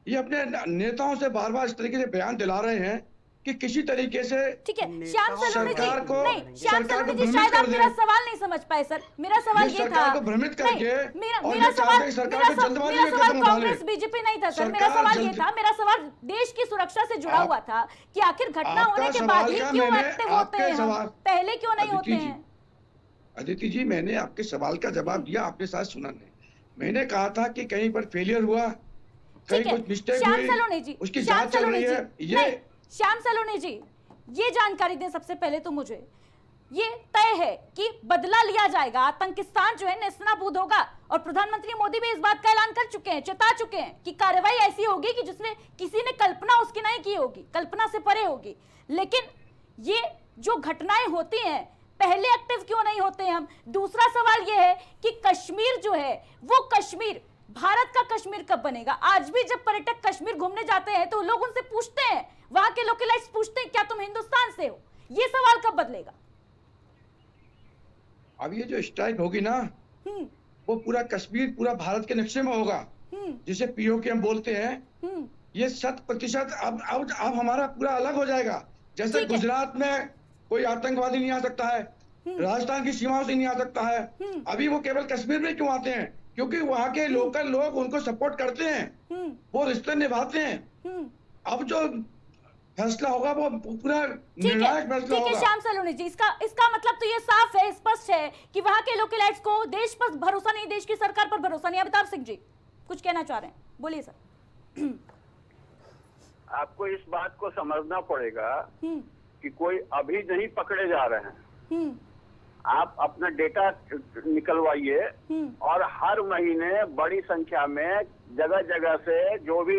ये अपने नेताओं से बार बार इस तरीके से बयान दिला रहे हैं कि किसी तरीके से, ठीक है श्याम सलोनी जी, नहीं श्याम सलोनी जी, शायद आप मेरा सवाल नहीं समझ पाए सर। मेरा सवाल ये था, भ्रमित करके मेरा सवाल कांग्रेस बीजेपी नहीं था सर। मेरा सवाल ये था, मेरा सवाल देश की सुरक्षा से जुड़ा हुआ था कि आखिर घटना होने के बाद ही क्यों एक्टिव होते हैं, पहले क्यों नहीं होते हैं? अदिति जी, मैंने आपके सवाल का जवाब दिया, आपने शायद सुना नहीं। मैंने कहा था कि कहीं पर फेलियर हुआ, कहीं कुछ मिस्टेक हुई, उसकी जांच चल रही है। ये श्याम सलोनी जी, ये जानकारी दें सबसे पहले तो मुझे। ये तय है कि बदला लिया जाएगा, आतंकिस्तान जो है नेस्तनाबूद होगा, और प्रधानमंत्री मोदी भी इस बात का ऐलान कर चुके हैं, चेता चुके हैं कि कार्रवाई ऐसी होगी कि जिसने किसी ने कल्पना उसकी नहीं की होगी, कल्पना से परे होगी। लेकिन ये जो घटनाएं होती हैं, पहले एक्टिव क्यों नहीं होते हम? दूसरा सवाल ये है कि कश्मीर जो है वो कश्मीर भारत का कश्मीर कब बनेगा? आज भी जब पर्यटक कश्मीर घूमने जाते हैं तो लोग उनसे पूछते हैं, वहां के लोकलाइट्स पूछते हैं, क्या तुम हिंदुस्तान से हो? ये सवाल कब बदलेगा? अब ये जो स्ट्राइक होगी ना, वो पूरा कश्मीर पूरा भारत के नक्शे में होगा, जिसे POK हम बोलते हैं। ये 100% अब हमारा पूरा अलग हो जाएगा। जैसे गुजरात में कोई आतंकवादी नहीं आ सकता है, राजस्थान की सीमाओं से नहीं आ सकता है, अभी वो केवल कश्मीर में क्यों आते हैं? क्योंकि वहाँ के लोकल लोग उनको सपोर्ट करते हैं, वो रिश्ते निभाते हैं। अब जो फैसला होगा वो पूरा ठीक है, निर्णायक फैसला ठीक है होगा। श्याम सलोनी जी, इसका मतलब तो ये साफ है, स्पष्ट है कि वहां के लोकलाइट्स को देश पर भरोसा नहीं, देश की सरकार पर भरोसा नहीं। अमिताभ सिंह जी कुछ कहना चाह रहे हैं, बोलिए सर। आपको इस बात को समझना पड़ेगा कि कोई अभी नहीं पकड़े जा रहे हैं। आप अपना डेटा निकलवाइए और हर महीने बड़ी संख्या में जगह जगह से जो भी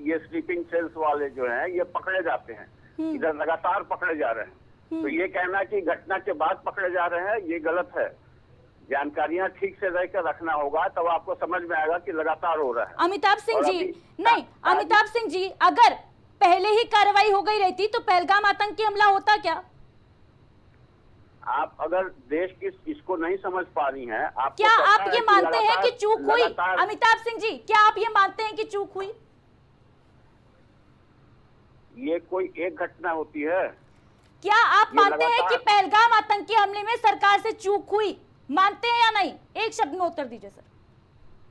ये स्लीपिंग सेल्स वाले जो हैं ये पकड़े जाते हैं, इधर लगातार पकड़े जा रहे हैं। तो ये कहना कि घटना के बाद पकड़े जा रहे हैं, ये गलत है। जानकारियां ठीक से रहकर रखना होगा, तब आपको समझ में आएगा कि लगातार हो रहा है। अमिताभ सिंह जी नहीं, अमिताभ सिंह जी, अगर पहले ही कार्रवाई हो गई रहती तो पहलगाम आतंकी हमला होता क्या? आप अगर देश की इसको नहीं समझ पा रही हैं, आप क्या आप ये मानते हैं कि चूक हुई? अमिताभ सिंह जी, क्या आप ये मानते हैं कि चूक हुई? ये कोई एक घटना होती है? क्या आप मानते हैं कि पहलगाम आतंकी हमले में सरकार से चूक हुई? मानते हैं या नहीं? एक शब्द में उत्तर दीजिए सर।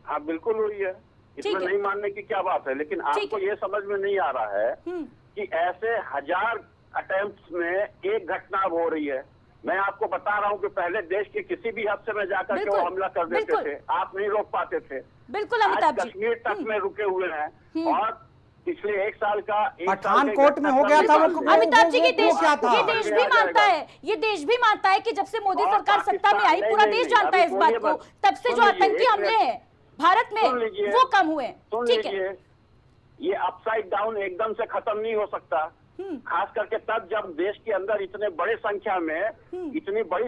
हाँ बिल्कुल हुई है, इसमें नहीं मानने की क्या बात है। लेकिन आपको ये समझ में नहीं आ रहा है कि ऐसे 1000 अटेम्प्ट्स में एक घटना अब हो रही है। मैं आपको बता रहा हूँ कि पहले देश के किसी भी हिस्से में जाकर के वो हमला कर देते थे, आप नहीं रोक पाते थे। बिल्कुल अमिताभ जी, कश्मीर तक में रुके हुए हैं और पिछले एक साल का पठानकोट में हो गया था वो। अमिताभ जी, ये देश क्या था? ये देश भी मानता है, ये देश भी मानता है कि जब से मोदी सरकार सत्ता में आई, पूरा देश जानता है इस बात को, तब से जो आतंकी हमले हैं भारत में वो कम हुए। ठीक है, ये अपसाइड डाउन एकदम से खत्म नहीं हो सकता, खास करके तब जब देश के अंदर इतनी बड़ी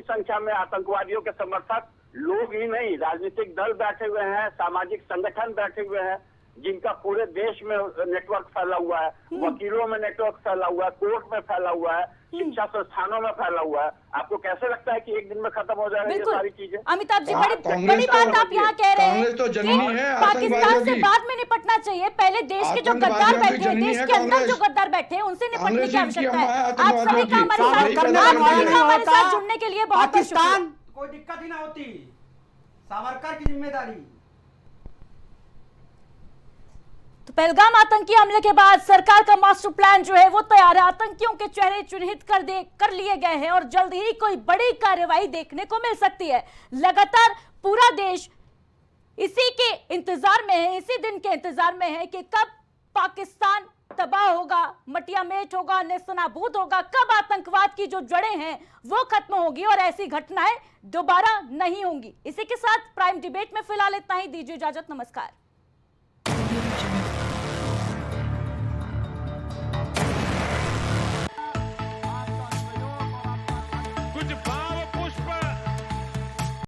संख्या में आतंकवादियों के समर्थक लोग ही नहीं, राजनीतिक दल बैठे हुए हैं, सामाजिक संगठन बैठे हुए हैं, जिनका पूरे देश में नेटवर्क फैला हुआ है, वकीलों में नेटवर्क फैला हुआ है, कोर्ट में फैला हुआ है, शिक्षा संस्थानों में फैला हुआ है। आपको कैसे लगता है कि एक दिन में खत्म हो जाएगा ये सारी चीजें? अमिताभ जी, बड़ी बात आप यहाँ कह रहे हैं तो जननी है पाकिस्तान से बाद में निपटना चाहिए, पहले देश के जो गद्दार बैठे हैं, देश के अंदर जो गद्दार बैठे हैं, उनसे निपटने की आवश्यकता है। आप सभी का हमारे साथ जुड़ने के लिए बहुत बहुत शुक्रिया। कोई दिक्कत ही ना होती, सावरकर की जिम्मेदारी। तो पहलगाम आतंकी हमले के बाद सरकार का मास्टर प्लान जो है वो तैयार है, आतंकियों के चेहरे चिन्हित कर लिए गए हैं और जल्द ही कोई बड़ी कार्रवाई देखने को मिल सकती है। लगातार पूरा देश इसी के इंतजार में है, इसी दिन के इंतजार में है कि कब पाकिस्तान तबाह होगा, मटियामेट होगा, नेस्तनाबूद होगा, कब आतंकवाद की जो जड़ें हैं वो खत्म होगी और ऐसी घटनाएं दोबारा नहीं होंगी। इसी के साथ प्राइम डिबेट में फिलहाल इतना ही, दीजिए इजाजत, नमस्कार।